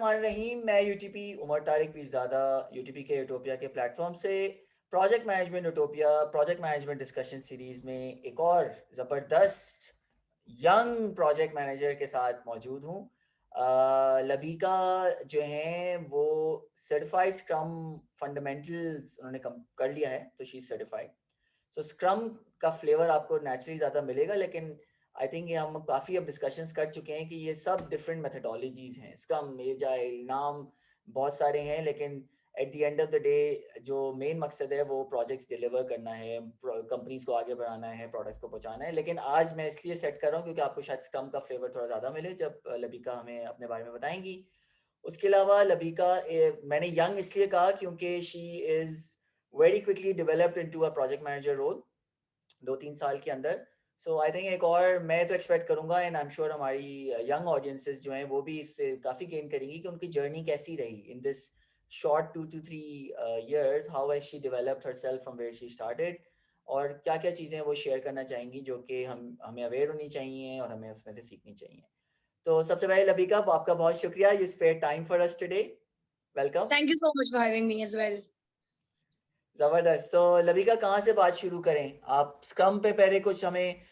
बिस्मिल्लाहिर्रहमानिर्रहीम। मैं UTP Umar Tariq Pirzada UTP के यूटोपिया के प्लेटफॉर्म से project management utopia project management discussion series में एक और ज़बरदस्त यंग प्रोजेक्ट मैनेजर के साथ मौजूद हूँ। लबीका जो हैं वो सर्टिफाइड स्क्रम फंडामेंटल्स उन्होंने कर लिया है, तो she is certified. So scrum का फ्लेवर आपको नेचुरली ज़्यादा मिलेगा, लेकिन आई थिंक ये हम काफ़ी अब डिस्कशंस कर चुके हैं कि ये सब डिफरेंट मेथडोलॉजीज़ हैं। स्क्रम, एजाइल, नाम बहुत सारे हैं, लेकिन at the end of the day जो मेन मकसद है वो प्रोजेक्ट्स डिलीवर करना है, कंपनीज को आगे बढ़ाना है, प्रोडक्ट्स को पहुंचाना है। लेकिन आज मैं इसलिए सेट कर रहा हूँ क्योंकि आपको शायद स्क्रम का फ्लेवर थोड़ा ज़्यादा मिले जब लबीका हमें अपने बारे में बताएंगी। उसके अलावा लबीका, मैंने यंग इसलिए कहा क्योंकि she is very quickly developed into a project manager role 2-3 साल के अंदर। सो आई थिंक एक और मैं तो एक्सपेक्ट करूंगा, एंड आई एम श्योर हमारी यंग ऑडियंसेस जो हैं वो भी इससे काफ़ी गेन करेंगी कि उनकी जर्नी कैसी रही in this short 2 to 3 years, how has she developed herself from where she started, और क्या क्या चीज़ें वो शेयर करना चाहेंगी जो कि हमें अवेयर होनी चाहिए और हमें उसमें से सीखनी चाहिए। तो सबसे पहले लबीका, आपका बहुत शुक्रिया you spare time for us today. Welcome. Thank you so much for having me as well. ज़बरदस्त। तो लबीका, कहाँ से बात शुरू करें? आप स्क्रम पे पहले कुछ हमें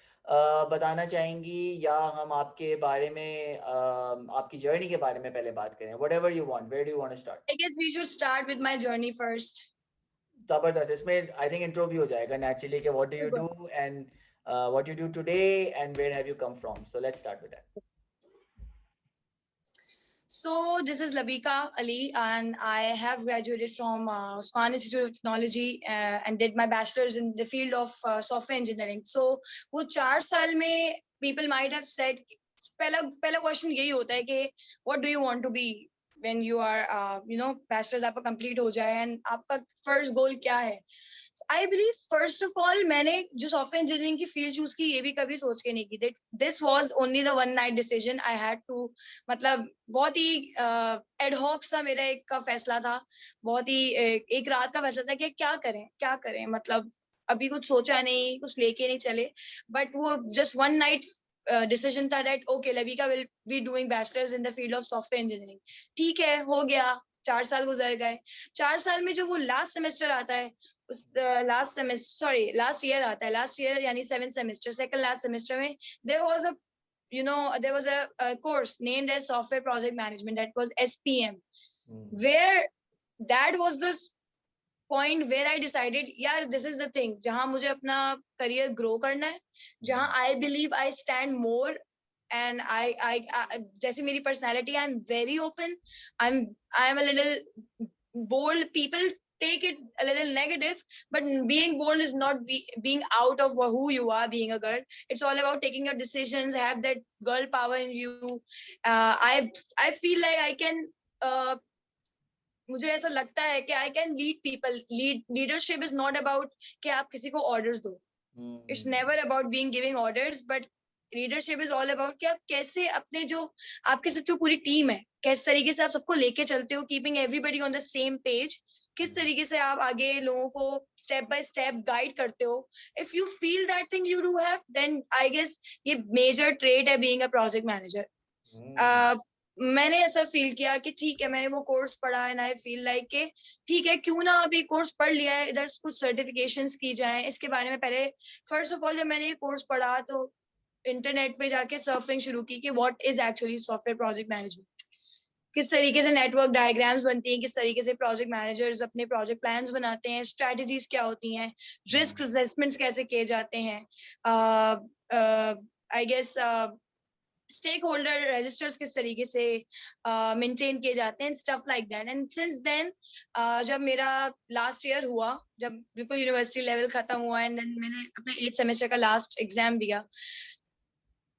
बताना चाहेंगी, या हम आपके बारे में आपकी जर्नी के बारे में पहले बात करें? Whatever you want, where do you want to start? I guess we should start with my journey first. ज़बरदस्त। इसमें आई थिंक इंट्रो भी हो जाएगा नेचुरली कि what do you do and what you do today and where have you come from. So let's start with that. So this is Labika Ali, and I have graduated from Usman Institute of Technology and did my bachelor's in the field of software engineering. So वो 4 साल में people might have said, पहला question यही होता है कि what do you want to be when you are bachelor's आपका complete हो जाए, and आपका first goal क्या है? I believe first of all मैंने जो सॉफ्टवेयर इंजीनियरिंग की फील्ड चूज की ये भी कभी सोच के नहीं की। This was only the one night decision I had to, मतलब बहुत ही एडहॉक सा मेरा एक का फैसला था, बहुत ही एक रात का फैसला था कि क्या करें, मतलब अभी कुछ सोचा नहीं, कुछ लेके नहीं चले, बट वो जस्ट वन नाइट डिसीजन था दैट ओके लबीका will be doing bachelors in the field of software engineering. ठीक है, हो गया, 4 साल गुजर गए। 4 साल में जो वो लास्ट सेमेस्टर आता है, उस लास्ट ईयर आता है, लास्ट ईयर यानी 7th semester, second last semester में there was a course named as software project management, that was SPM, where that was the point where I decided यार this is the thing जहां मुझे अपना career grow करना है, जहां I believe I stand more, and I जैसे मेरी personality, I'm very open, I'm a little bold. People take it a little negative, but being bold is not being out of who you are being a girl. It's all about taking your decisions, have that girl power in you. I feel like I can मुझे ऐसा लगता है कि I can lead people. Leadership is not about कि आप किसी को orders दो, it's never about being giving orders, but leadership is all about कि आप कैसे अपने जो आपके साथ जो पूरी टीम है, किस तरीके से आप सबको लेके चलते हो, keeping everybody on the same page, किस तरीके से आप आगे लोगों को स्टेप बाय स्टेप गाइड करते हो। If you feel that thing you do have, then I guess ये मेजर ट्रेड है बीइंग अ प्रोजेक्ट मैनेजर। मैंने ऐसा फील किया कि ठीक है, मैंने वो कोर्स पढ़ा एंड आई फील लाइक के ठीक है, क्यों ना अभी कोर्स पढ़ लिया है, इधर कुछ सर्टिफिकेशंस की जाए इसके बारे में। पहले फर्स्ट ऑफ ऑल जब मैंने ये कोर्स पढ़ा तो इंटरनेट पे जाके सर्फिंग शुरू की कि what is actually software project management, किस तरीके से नेटवर्क डायग्राम्स बनती हैं, किस तरीके से प्रोजेक्ट मैनेजर्स अपने प्रोजेक्ट प्लान्स बनाते हैं, स्ट्रेटजीज क्या होती हैं, रिस्क असेसमेंट्स कैसे किए जाते हैं, I guess stake holder registers किस तरीके से मेंटेन किए जाते हैं, stuff like that. And since then जब मेरा लास्ट ईयर हुआ, जब बिल्कुल यूनिवर्सिटी लेवल खत्म हुआ, एंड देन मैंने अपने 8th सेमेस्टर का लास्ट एग्जाम दिया,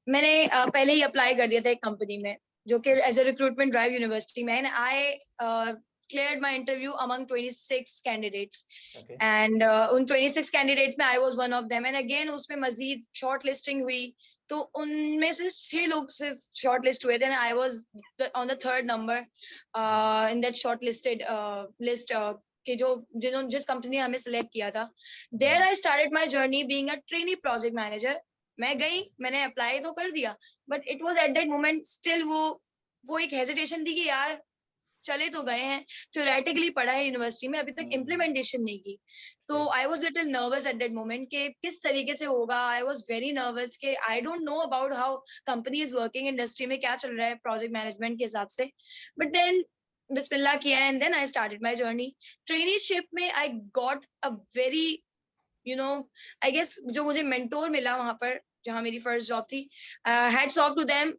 मैंने पहले ही अप्लाई कर दिया था एक कंपनी में जो कि as a recruitment drive university में, and I cleared my interview among 26 candidates. Okay. And उन 26 candidates में I was one of them. And again उसमें मजीद short listing हुई, तो उनमें से 6 लोग सिर्फ short list हुए थे, and I was on the 3rd number in that short listed list कि जिस कंपनी ने हमें सिलेक्ट किया था। There I started my journey being a trainee project manager. मैं गई, मैंने अप्लाई तो कर दिया, but it was at that moment still वो एक हेजिटेशन थी कि यार चले तो गए हैं, थ्योरेटिकली पढ़ा है यूनिवर्सिटी में, अभी तक इम्प्लीमेंटेशन नहीं की। तो I was little nervous eight that moment कि किस तरीके से होगा। आई वाज वेरी नर्वस कि I don't know about how company is working, industry में क्या चल रहा है प्रोजेक्ट मैनेजमेंट के हिसाब से। बट देन बिस्मिल्लाह किया and then I started my journey. Traineeship में I got a very I guess जो मुझे मेंटोर मिला वहां पर, जहाँ मेरी फर्स्ट जॉब थी, hats off to them,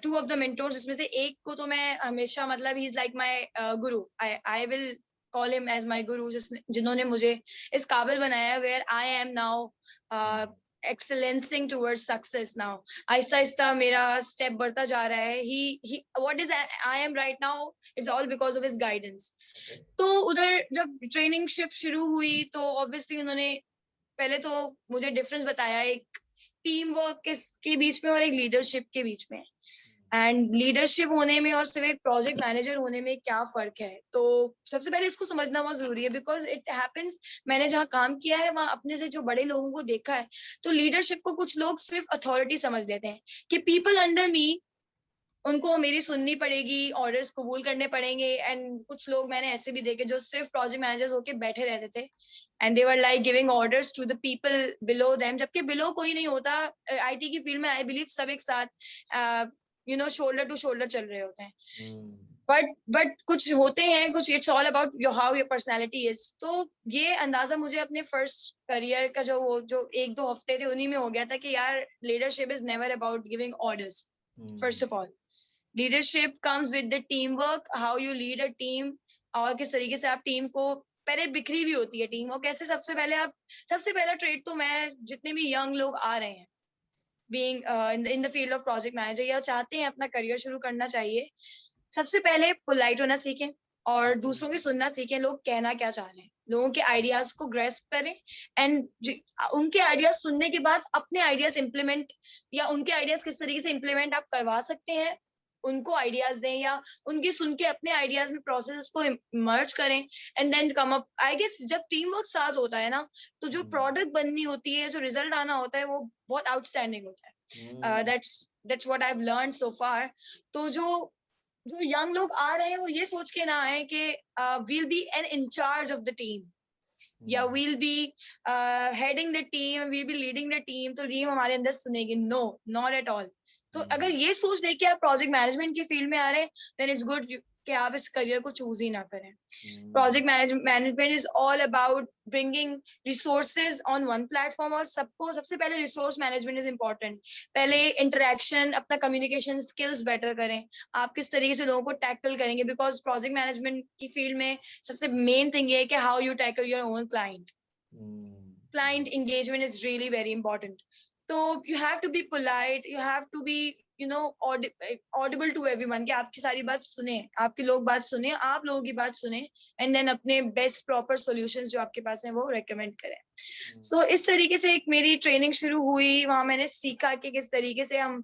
two of the mentors, जिसमें से एक को तो मैं हमेशा, मतलब he is like my guru, I will call him as my guru, जिन्होंने मुझे इस काबिल बनाया where I am now excelling towards success now. आहिस्ता आहिस्ता मेरा स्टेप बढ़ता जा रहा है। He what is I am right now, it's all because of his guidance. तो उधर जब ट्रेनिंग शिप शुरू हुई तो ऑब्वियसली उन्होंने पहले तो मुझे डिफरेंस बताया एक टीम वर्क के बीच में और एक लीडरशिप के बीच में, एंड लीडरशिप होने में और सिर्फ एक प्रोजेक्ट मैनेजर होने में क्या फर्क है। तो सबसे पहले इसको समझना बहुत जरूरी है, बिकॉज इट हैपेंस, मैंने जहाँ काम किया है वहाँ अपने से जो बड़े लोगों को देखा है, तो लीडरशिप को कुछ लोग सिर्फ अथॉरिटी समझ लेते हैं कि पीपल अंडर मी, उनको मेरी सुननी पड़ेगी, ऑर्डर्स कबूल करने पड़ेंगे। एंड कुछ लोग मैंने ऐसे भी देखे जो सिर्फ प्रोजेक्ट मैनेजर्स होके बैठे रहते थे, and they were like giving orders to the people below them, जबकि बिलो कोई नहीं होता। आईटी की फील्ड में आई बिलीव सब एक साथ शोल्डर टू शोल्डर चल रहे होते हैं। बट कुछ होते हैं, कुछ it's all about how your personality is. तो ये अंदाजा मुझे अपने फर्स्ट करियर का जो 1-2 हफ्ते थे उन्हीं में हो गया था कि यार leadership is never about giving orders. First of all leadership comes with the team work, how you lead a team, और किस तरीके से आप टीम को, पहले बिखरी हुई होती है टीम, और कैसे सबसे पहला ट्रेड तो मैं जितने भी यंग लोग आ रहे हैं being in the field of project manager या चाहते हैं अपना करियर शुरू करना चाहिए, सबसे पहले पोलाइट होना सीखें और दूसरों की सुनना सीखें, लोग कहना क्या चाह रहे हैं, लोगों के आइडियाज को ग्रेस्प करें, एंड उनके आइडियाज सुनने के बाद अपने आइडियाज इम्प्लीमेंट, या उनके आइडियाज किस तरीके से इम्प्लीमेंट आप करवा सकते हैं उनको आइडियाज दें, या उनकी सुन के अपने आइडियाज में प्रोसेस को मर्ज करें, and then come up. I guess जब टीम वर्क साथ होता है ना, तो जो प्रोडक्ट बननी होती है, जो रिजल्ट आना होता है, वो बहुत आउटस्टैंडिंग होता है। That's what I have learned so far. तो जो यंग लोग आ रहे हैं वो ये सोच के ना आए कि we'll be an in charge of the team, या we'll be heading the team, we'll be leading the team, तो टीम हमारे अंदर सुनेगी। No, not at all. तो अगर ये सोच लेके आप प्रोजेक्ट मैनेजमेंट की फील्ड में आ रहे हैं, देन इट्स गुड कि आप इस करियर को चूज ही ना करें। Project management is all about bringing resources on one platform, और सबसे पहले रिसोर्स मैनेजमेंट इज इम्पोर्टेंट। पहले इंटरेक्शन, अपना कम्युनिकेशन स्किल्स बेटर करें, आप किस तरीके से लोगों को टैकल करेंगे, बिकॉज प्रोजेक्ट मैनेजमेंट की फील्ड में सबसे मेन थिंग ये है कि how you tackle your own client. Client engagement is really very important. So you have to be polite, you have to be audible to everyone, कि आपकी सारी बात सुने, आपके लोग बात सुने, आप लोगों की बात सुने, एंड देन अपने बेस्ट प्रॉपर सॉल्यूशंस जो आपके पास हैं वो रेकमेंड करें। सो इस तरीके से एक मेरी ट्रेनिंग शुरू हुई। वहां मैंने सीखा कि किस तरीके से हम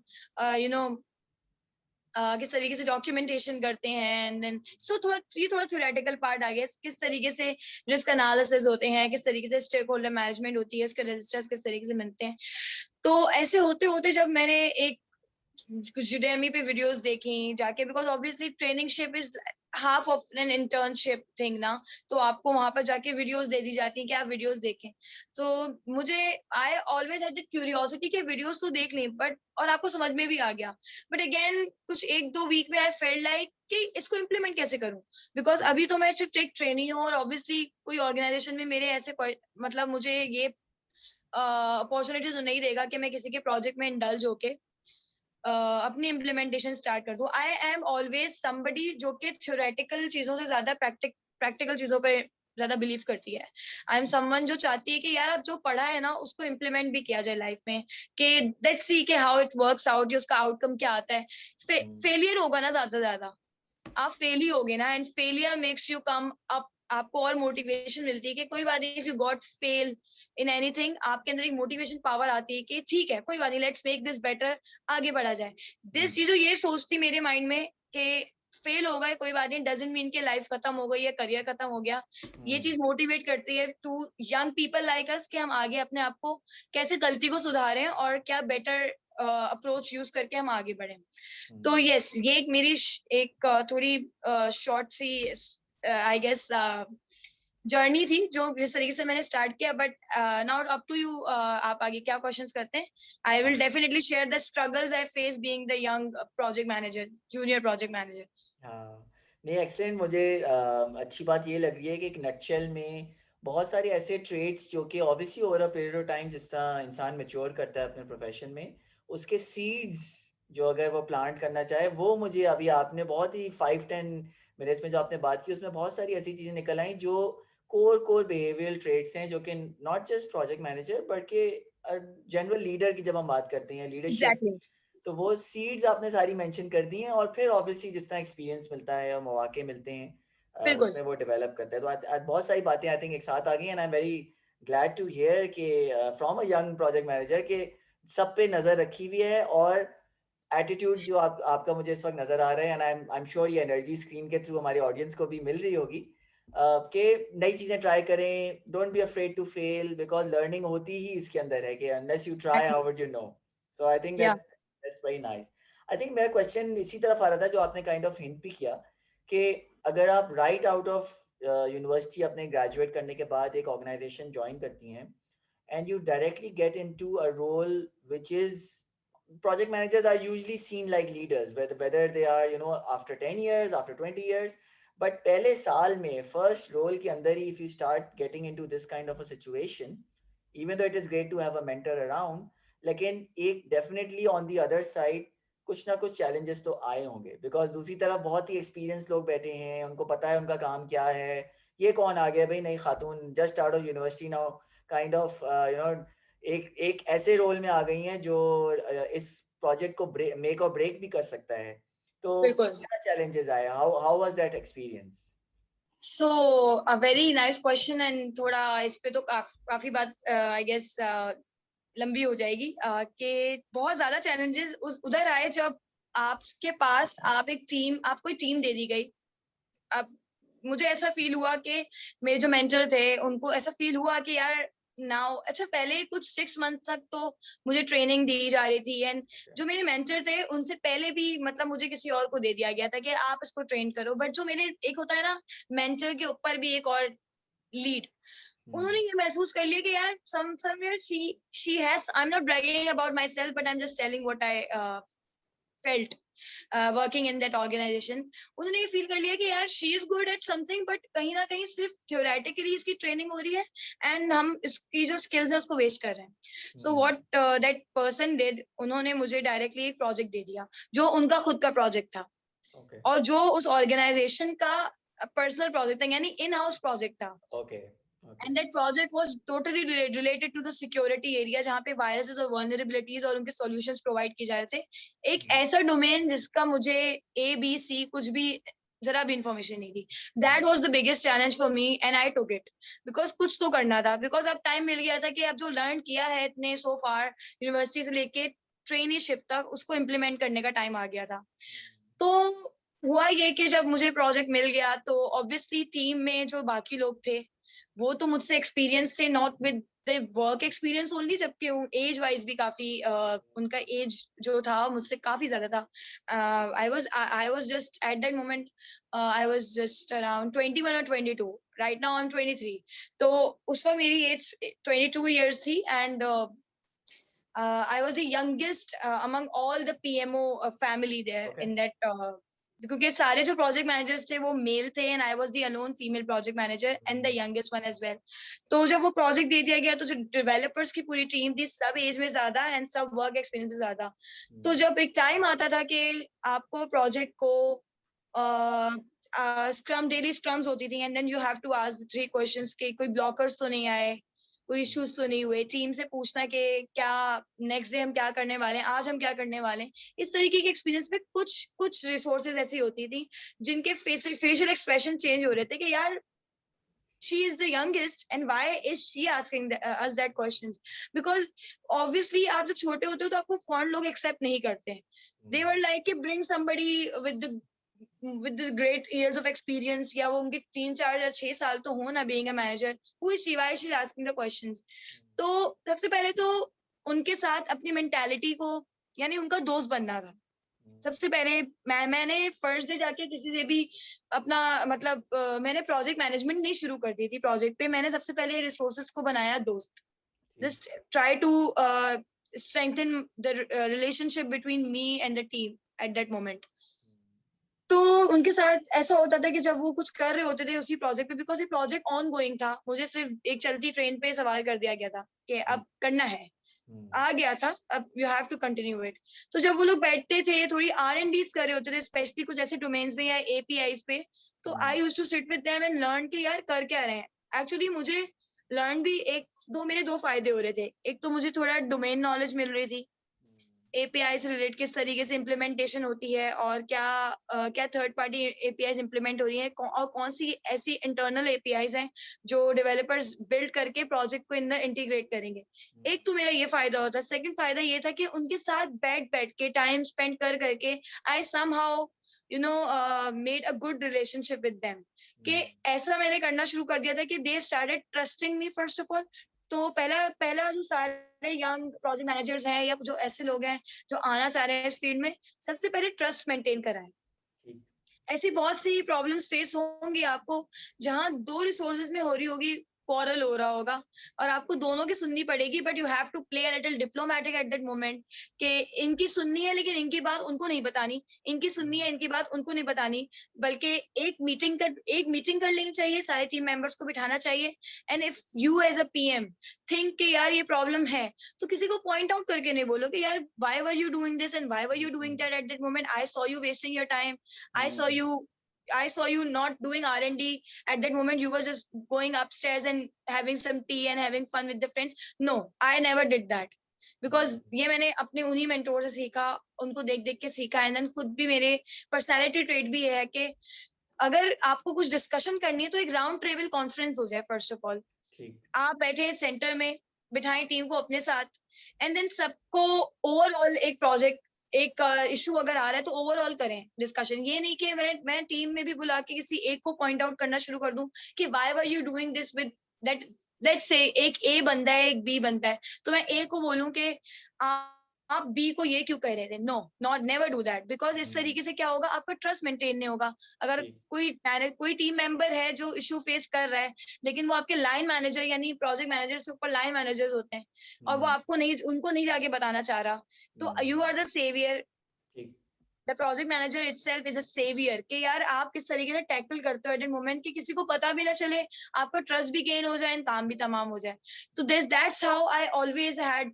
किस तरीके से डॉक्यूमेंटेशन करते हैं, एंड देन थोड़ा थ्योरेटिकल पार्ट आ गया, किस तरीके से रिस्क एनालिसिस होते हैं, किस तरीके से स्टेक होल्डर मैनेजमेंट होती है, उसके रजिस्टर्स किस तरीके से बनते हैं। तो ऐसे होते होते जब मैंने एक Udemy पे वीडियोस देखी जाके, because obviously training ship is half of an internship thing ना, तो आपको वहां पर जाके वीडियोस दे दी जाती हैं कि आप वीडियोस देखें। तो मुझे I always had the curiosity के वीडियोस तो देख ली, बट और आपको समझ में भी आ गया, बट अगेन कुछ 1-2 वीक में आई फेल्ट लाइक कि इसको इम्प्लीमेंट कैसे करूं, बिकॉज अभी तो मैं सिर्फ एक ट्रेनी हूँ, और ऑब्वियसली कोई ऑर्गेनाइजेशन में मेरे ऐसे मतलब मुझे ये अपॉर्चुनिटी तो नहीं देगा कि मैं किसी के प्रोजेक्ट में इंडल्ज होके अपनी इम्प्लीमेंटेशन स्टार्ट कर दूं। आई एम ऑलवेज समबडी जो कि थ्योरेटिकल चीजों से ज्यादा प्रैक्टिकल चीजों पे ज्यादा बिलीव करती है। आई एम समवन जो चाहती है कि यार अब जो पढ़ा है ना उसको इम्प्लीमेंट भी किया जाए लाइफ में, कि लेट्स सी के हाउ इट वर्क्स आउट, उसका आउटकम क्या आता है। फेलियर होगा ना ज्यादा से ज्यादा, आप फेल ही होगे ना, and failure makes you come up, आपको और मोटिवेशन मिलती है कि कोई बात नहीं, if you got fail in anything, आपके अंदर एक मोटिवेशन पावर आती है कि ठीक है कोई बात नहीं, लेट्स मेक दिस बेटर, आगे बढ़ा जाए। दिस चीज ये सोचती मेरे माइंड में कि फेल हो गए कोई बात नहीं, डजंट मीन कि लाइफ खत्म हो गई या करियर खत्म हो गया। ये चीज मोटिवेट करती है to young people like us कि हम आगे अपने आप को कैसे गलती को सुधारें और क्या बेटर अप्रोच यूज करके हम आगे बढ़े। तो हम्म, यस, ये एक मेरी थोड़ी शॉर्ट सी आई गेस जर्नी थी जो जिस तरीके से मैंने स्टार्ट किया। But now up to you, आप आगे क्या क्वेश्चंस करते हैं। I will definitely share the struggles I face being the young project manager, junior project manager. हाँ, नहीं एक्सेलेंट। मुझे अच्छी बात ये लग रही है कि एक नटशेल में बहुत सारे ऐसे ट्रेड्स जो कि obviously over a period of time जिस तरह इंसान मैच्योर करता है अपने प्रोफेशन में, उसके सीड्स जो अगर वो प्लांट करना चाहे, वो मुझे अभी आपने बहुत ही 5-10 मिनट्स में जो आपने बात की उसमें बहुत सारी ऐसी चीज़ें निकल आई जो कोर कोर बिहेवियरल ट्रेड्स हैं, जो कि नॉट जस्ट प्रोजेक्ट मैनेजर बल्कि जनरल लीडर की जब हम बात करते हैं, लीडरशिप, एग्जैक्टली। तो वो सीड्स आपने सारी मेंशन कर दी हैं। और फिर ऑब्वियसली जिस तरह एक्सपीरियंस मिलता है और मौके मिलते हैं बिल्कुल उसमें वो डेवलप करता है। तो आज आज बहुत सारी बातें आई थिंक एक साथ आ गई and I am very glad to hear कि from a young project manager के सब पे नज़र रखी हुई है और एटीट्यूड जो आपका मुझे इस वक्त नज़र आ रहा है, एंड आई एम श्योर ये एनर्जी स्क्रीन के थ्रू हमारे ऑडियंस को भी मिल रही होगी कि नई चीज़ें ट्राई करें, don't be afraid to fail, because learning होती ही इसके अंदर है कि unless you try how would you know. So I think yeah that's very nice. I think मेरा क्वेश्चन इसी तरफ आ रहा था जो आपने काइंड ऑफ हिंट भी किया कि अगर आप राइट आउट ऑफ यूनिवर्सिटी अपने ग्रेजुएट करने के बाद एक ऑर्गेनाइजेशन ज्वाइन करती हैं and you directly get into a role which is, project managers are usually seen like leaders, whether they are, you know, after 10 years, after 20 years, but पहले साल में first role के अंदर ही if you start getting into this kind of a situation, even though it is great to have a mentor around, लेकिन एक definitely on the other side कुछ ना कुछ challenges तो आए होंगे, because दूसरी तरफ बहुत ही experienced लोग बैठे हैं, उनको पता है उनका काम क्या है। ये कौन आ गया भाई, नई खातून just out of university now, kind of you know एक एक ऐसे रोल में आ गई हैं जो इस प्रोजेक्ट को मेक और ब्रेक भी कर सकता है। तो बिल्कुल। क्या चैलेंजेस आए, how how was that experience? So a very nice question, and थोड़ा इस पे तो काफी बात आई गेस लंबी हो जाएगी। कि बहुत ज्यादा चैलेंजेस उधर आए जब आपके पास आप कोई टीम दे दी गई। अब मुझे ऐसा फील हुआ कि मेरे जो मेंटर थे उनको ऐसा फील हुआ कि यार नाउ, अच्छा पहले कुछ 6 मंथ तक तो मुझे ट्रेनिंग दी जा रही थी, एंड जो मेरे मेंटर थे उनसे पहले भी मतलब मुझे किसी और को दे दिया गया था कि आप इसको ट्रेन करो। बट जो मेरे एक होता है ना, मेंटर के ऊपर भी एक और लीड, उन्होंने ये महसूस कर लिया कि यार somewhere she has, I'm not bragging about myself but I'm just telling what I felt working in that organisation. उन्होंने ये फील कर लिया कि यार she is good at something, but कहीं ना कहीं सिर्फ थ्योरेटिकली इसकी ट्रेनिंग हो रही है एंड हम इसकी जो स्किल्स है उसको वेस्ट कर रहे हैं। So what that person did, उन्होंने मुझे डायरेक्टली एक प्रोजेक्ट दे दिया जो उनका खुद का प्रोजेक्ट था ओके और जो उस ऑर्गेनाइजेशन का पर्सनल प्रोजेक्ट था, यानी इन हाउस प्रोजेक्ट था। Okay okay and that project was totally related to the security area, जहाँ पे वायरसेस और वल्नरेबिलिटीज और उनके सॉल्यूशंस प्रोवाइड किए जा रहे थे। एक ऐसा डोमेन जिसका मुझे ABC कुछ भी जरा भी इंफॉर्मेशन नहीं थी। That was the biggest challenge for me and I took it, because कुछ तो करना था। बिकॉज अब टाइम मिल गया था कि अब जो लर्न किया है इतने सो फार यूनिवर्सिटी से लेके ट्रेनीशिप तक, उसको इम्प्लीमेंट करने का टाइम आ गया था। तो हुआ ये कि जब मुझे प्रोजेक्ट मिल गया तो ऑब्वियसली टीम में जो बाकी लोग थे वो तो मुझसे एक्सपीरियंस थे, not with the work experience only, जबकि एज वाइज भी काफी उनका एज जो था मुझसे काफी ज्यादा था। I was just eight that moment, I was just around 21 और 22। Right now I M 23। तो उस वक्त मेरी एज 22 ईयर्स थी, and I was the youngest among all the PMO family there okay in that. क्योंकि सारे जो प्रोजेक्ट मैनेजर्स थे वो मेल थे and I was the alone female project manager and the youngest one as well. तो जब वो project दे दिया गया तो जो डेवलपर्स की पूरी टीम थी, सब एज में ज्यादा एंड सब वर्क एक्सपीरियंस में ज्यादा। तो जब एक टाइम आता था कि आपको प्रोजेक्ट को स्क्रम डेली स्क्रम्स होती थी and then you have to ask 3 questions के कोई ब्लॉकर्स तो नहीं आए, कोई इश्यूज तो नहीं हुए, टीम से पूछना कि क्या नेक्स्ट डे हम क्या करने वाले हैं, आज हम क्या करने वाले हैं। इस तरीके के एक्सपीरियंस में कुछ कुछ रिसोर्सेज ऐसी होती थी जिनके फेशियल एक्सप्रेशन चेंज हो रहे थे कि यार she is the youngest and why is she asking us that questions, because obviously आप जब छोटे होते हो तो आपको फॉरन लोग एक्सेप्ट नहीं करते। they were like कि bring somebody with the great years of experience, या वो उनके 3 4 या 6 साल तो हो ना being a manager, who is she, why is she asking the questions। तो सबसे पहले तो उनके साथ अपनी मेंटालिटी को यानी उनका दोस्त बनना था। सबसे पहले मैंने फर्स्ट डे जाके किसी से भी अपना मतलब मैंने प्रोजेक्ट मैनेजमेंट नहीं शुरू कर दी थी प्रोजेक्ट पे। मैंने सबसे पहले रिसोर्सेज को बनाया दोस्त। Just try to strengthen the relationship between me and the team at that moment. तो उनके साथ ऐसा होता था कि जब वो कुछ कर रहे होते थे उसी प्रोजेक्ट पे, बिकॉज ये प्रोजेक्ट ऑन गोइंग था, मुझे सिर्फ एक चलती ट्रेन पे सवार कर दिया गया था कि अब करना है, आ गया था, अब you have to continue it. तो जब वो लोग बैठते थे थोड़ी R&Ds कर रहे होते थे, स्पेशली कुछ ऐसे डोमेन्स में या APIs पे, तो I used to sit with them and learn कि यार कर क्या रहे हैं। एक्चुअली मुझे लर्न भी मेरे दो फायदे हो रहे थे। एक तो मुझे थोड़ा डोमेन नॉलेज मिल रही थी, API से रिलेट किस तरीके से इम्प्लीमेंटेशन होती है और क्या थर्ड पार्टी APIs इम्प्लीमेंट हो रही है और कौन सी ऐसी इंटरनल APIs हैं जो डेवलपर्स बिल्ड करके प्रोजेक्ट को अंदर इंटीग्रेट करेंगे। एक तो मेरा ये फायदा होता है। सेकंड फायदा ये था कि उनके साथ बैठ के टाइम स्पेंड करके I somehow made a good relationship with them. कि ऐसा मैंने करना शुरू कर दिया था कि they started trusting me first of all. तो पहला जो सारे यंग प्रोजेक्ट मैनेजर्स हैं या जो ऐसे लोग हैं जो आना चाह रहे हैं इस फील्ड में, सबसे पहले ट्रस्ट मेंटेन कराएं। ऐसी बहुत सी प्रॉब्लम्स फेस होंगी आपको जहां दो रिसोर्सेज में हो रही होगी, क्वारल हो रहा होगा और आपको दोनों की सुननी पड़ेगी, but you have to play a little diplomatic at that moment कि इनकी सुननी है लेकिन इनकी बात उनको नहीं बतानी, इनकी सुननी है इनकी बात उनको नहीं बतानी, बल्कि एक मीटिंग कर लेनी चाहिए, सारे टीम मेंबर्स को बिठाना चाहिए। And if you as a PM think कि यार ये प्रॉब्लम है, तो किसी को पॉइंट आउट करके नहीं बोलो कि यार why were you doing this and why were you doing that at that moment, I saw you wasting your time, I saw you not doing R&D at that moment. You were just going upstairs and having some tea and having fun with the friends. No, I never did that. Because ये मैंने अपने उन्हीं mentor से सीखा, उनको देख के सीखा। एंड देन खुद भी मेरे पर्सनालिटी ट्रेट भी है कि अगर आपको कुछ डिस्कशन करनी है तो एक राउंड टेबल कॉन्फ्रेंस हो जाए। फर्स्ट ऑफ ऑल आप बैठे सेंटर में, बिठाएं टीम को अपने साथ, एंड देन सबको ओवरऑल एक प्रोजेक्ट एक इशू अगर आ रहा है तो ओवरऑल करें डिस्कशन। ये नहीं कि मैं टीम में भी बुला के किसी एक को पॉइंट आउट करना शुरू कर दूं कि why were you doing this with that. Let's say एक A बनता है एक B बनता है, तो मैं A को बोलूं कि आप B को ये क्यों कह रहे थे। No, not never do that. Because इस तरीके से क्या होगा, आपका ट्रस्ट मेंटेन नहीं होगा। अगर कोई टीम मेंबर है जो इशू फेस कर रहा है लेकिन वो आपके लाइन मैनेजर यानी प्रोजेक्ट मैनेजर से ऊपर लाइन मैनेजर्स होते हैं और वो उनको नहीं जाके बताना चाह रहा, तो you are the saviour. The project manager itself is a saviour कि यार आप किस तरीके से टैकल करते हो एट मोमेंट कि किसी को पता भी ना चले, आपका ट्रस्ट भी गेन हो जाए, काम भी तमाम हो जाए। तो that's how I always had,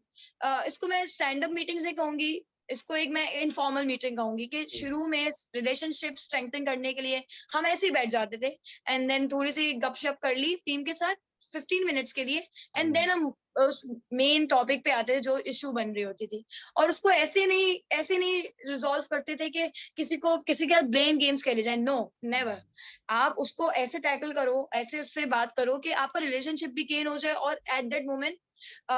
इसको मैं स्टैंड अप मीटिंग से कहूंगी, इसको एक मैं इनफॉर्मल मीटिंग कहूंगी कि शुरू में रिलेशनशिप स्ट्रेंथन करने के लिए हम ऐसे ही बैठ जाते थे एंड देन थोड़ी सी गपशप कर ली टीम के साथ 15 मिनट्स के लिए, एंड देन हम उस मेन टॉपिक पे आते थे जो इशू बन रही होती थी। और उसको ऐसे नहीं रिजॉल्व करते थे कि किसी के ब्लेम गेम्स खेले जाए। No, never. आप उसको ऐसे टैकल करो, ऐसे उससे बात करो कि आपका रिलेशनशिप भी गेन हो जाए और एट दैट मोमेंट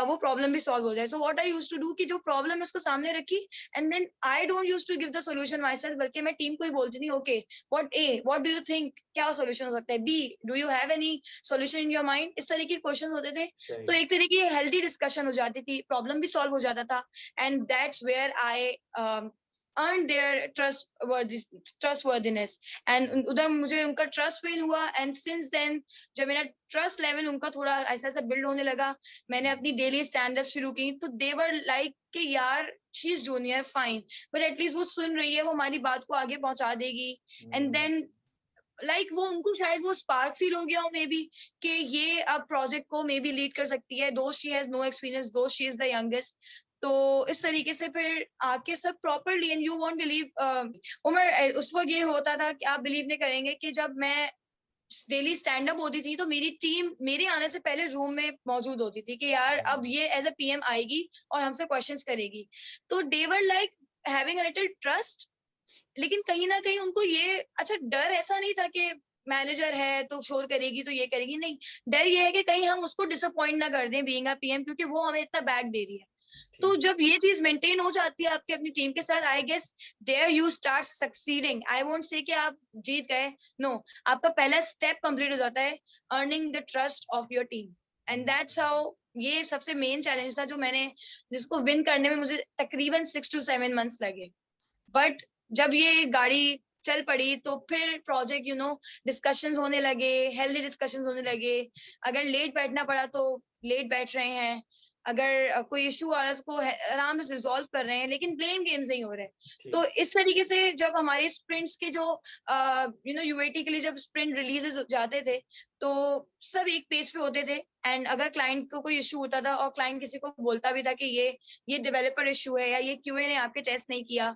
वो प्रॉब्लम भी सॉल्व हो जाए। So what I used to do कि जो प्रॉब्लम है उसको सामने रखी and then I don't used to give the solution myself, बल्कि मैं टीम को ही बोलती थी okay what do you think, क्या सॉल्यूशन हो सकता है, B do you have any solution in your mind. इस तरह के क्वेश्चन होते थे तो एक तरीके की हेल्दी डिस्कशन हो जाती थी, प्रॉब्लम भी सॉल्व हो जाता था। And that's where I earned their trustworthiness and उधर मुझे उनका ट्रस्ट विन हुआ। एंड सिंस देन जब मेरा ट्रस्ट लेवल उनका थोड़ा ऐसा बिल्ड होने लगा, मैंने अपनी डेली स्टैंड अप शुरू की, तो दे वर लाइक कि यार she is junior fine but at least वो सुन रही है, वो हमारी बात को आगे पहुंचा देगी। एंड देन लाइक वो उनको शायद वो स्पार्क फील हो गया हो मे बी कि ये अब प्रोजेक्ट को मे बी लीड कर सकती है, though she has no experience, though she is the youngest. तो इस तरीके से फिर आके सब properly, and you won't believe Umar, उस वक्त ये होता था कि आप बिलीव नहीं करेंगे कि जब मैं डेली स्टैंड अप होती थी तो मेरी टीम मेरे आने से पहले रूम में मौजूद होती थी कि यार अब ये एज अ PM आएगी और हमसे क्वेश्चंस करेगी। तो they were like having a little trust, लेकिन कहीं ना कहीं उनको ये अच्छा डर ऐसा नहीं था कि मैनेजर है तो शोर करेगी तो ये करेगी, नहीं, डर ये है कि कहीं हम उसको डिसअपॉइंट ना कर दें बीइंग अ PM, क्योंकि वो हमें इतना बैक दे रही है। तो जब ये चीज मेंटेन हो जाती है आपके अपनी टीम के साथ, I guess there you start succeeding. I won't say कि आप जीत गए, नो, आपका पहला स्टेप कंप्लीट हो जाता है earning the trust of your team, and that's how ये सबसे मेन चैलेंज था जो मैंने जिसको विन करने में मुझे तकरीबन 6 to 7 months लगे। बट जब ये गाड़ी चल पड़ी तो फिर प्रोजेक्ट डिस्कशंस होने लगे, हेल्दी डिस्कशंस होने लगे। अगर लेट बैठना पड़ा तो लेट बैठ रहे हैं, अगर कोई इशू आ रहा है उसको आराम से रिजॉल्व कर रहे हैं, लेकिन ब्लेम गेम्स नहीं हो रहे। तो ठीक। इस तरीके से जब हमारे स्प्रिंट्स के जो यूएटी के लिए जब स्प्रिंट रिलीजेस जाते थे तो सब एक पेज पे होते थे। एंड अगर क्लाइंट को कोई इशू होता था और क्लाइंट किसी को बोलता भी था कि ये डेवलपर इशू है या ये क्यूए ने आपके टेस्ट नहीं किया,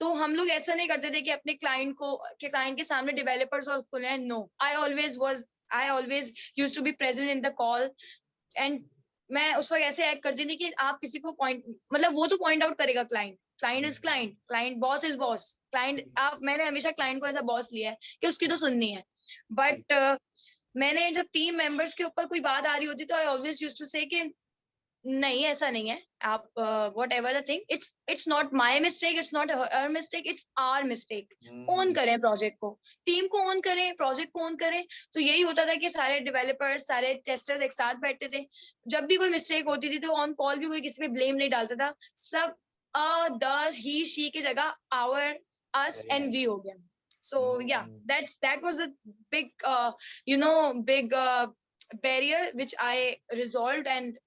तो हम लोग ऐसा नहीं करते थे कि अपने क्लाइंट के सामने डेवलपर्स और उसको लें। No, I always use to be present in the call. And मैं उस वक्त ऐसे एक्ट करती थी कि आप किसी को पॉइंट, मतलब वो तो पॉइंट आउट करेगा, client is client boss is boss. Client ठीक। आप मैंने हमेशा क्लाइंट को ऐसा बॉस लिया है कि उसकी तो सुननी है। ठीक। बट मैंने जब टीम मेंबर्स के ऊपर कोई बात आ रही होती तो आई ऑलवेज यूज टू से कि नहीं, ऐसा नहीं है। आप whatever the thing, it's not my mistake, it's not her mistake, it's our mistake. Own करें प्रोजेक्ट को, टीम को ओन करें, प्रोजेक्ट को ओन करें। तो यही होता था कि सारे डेवलपर्स, सारे टेस्टर्स एक साथ बैठते थे। जब भी कोई मिस्टेक होती थी तो ऑन कॉल भी कोई किसी पे ब्लेम नहीं डालता था। सब द ही शी की जगह our, us very and we nice. हो गया। So yeah, that was a big big barrier which I resolved, and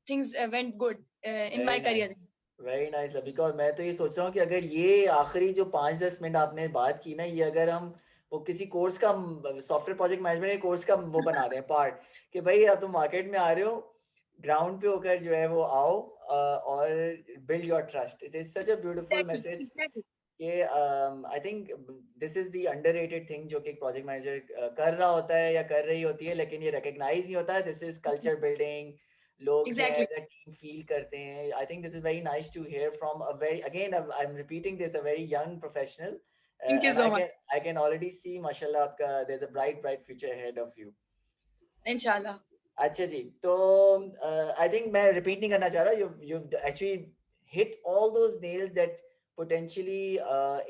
things went good in my very career. Nice, very nice Lavika. और मैं तो ये सोच रहा हूँ कि अगर ये आखिरी जो 5-10 मिनट आपने बात की ना, ये अगर हम वो किसी कोर्स का, सॉफ्टवेयर प्रोजेक्ट मैनेजमेंट के कोर्स का वो बना दें पार्ट, कि भाई अब तुम मार्केट में आ रहे हो, ग्राउंड पे होकर जो है वो आओ और build your trust. It's such a beautiful Exactly, message exactly, कि आई think this is the underrated thing जो कि एक प्रोजेक्ट मैनेजर कर रहा होता है या कर रही होती है, लेकिन ये रिकॉग्नाइज नहीं होता है। This is culture building. लोग जो है exactly. As a team feel करते हैं। I think this is very nice to hear from a very, again I am repeating this, a very young professional. Thank you and so much. I can already see माशाल्लाह आपका there is a bright bright future ahead of you. Inshallah. अच्छा जी, तो I think मैं repeat नहीं करना चाह रहा। You actually hit all those nails that potentially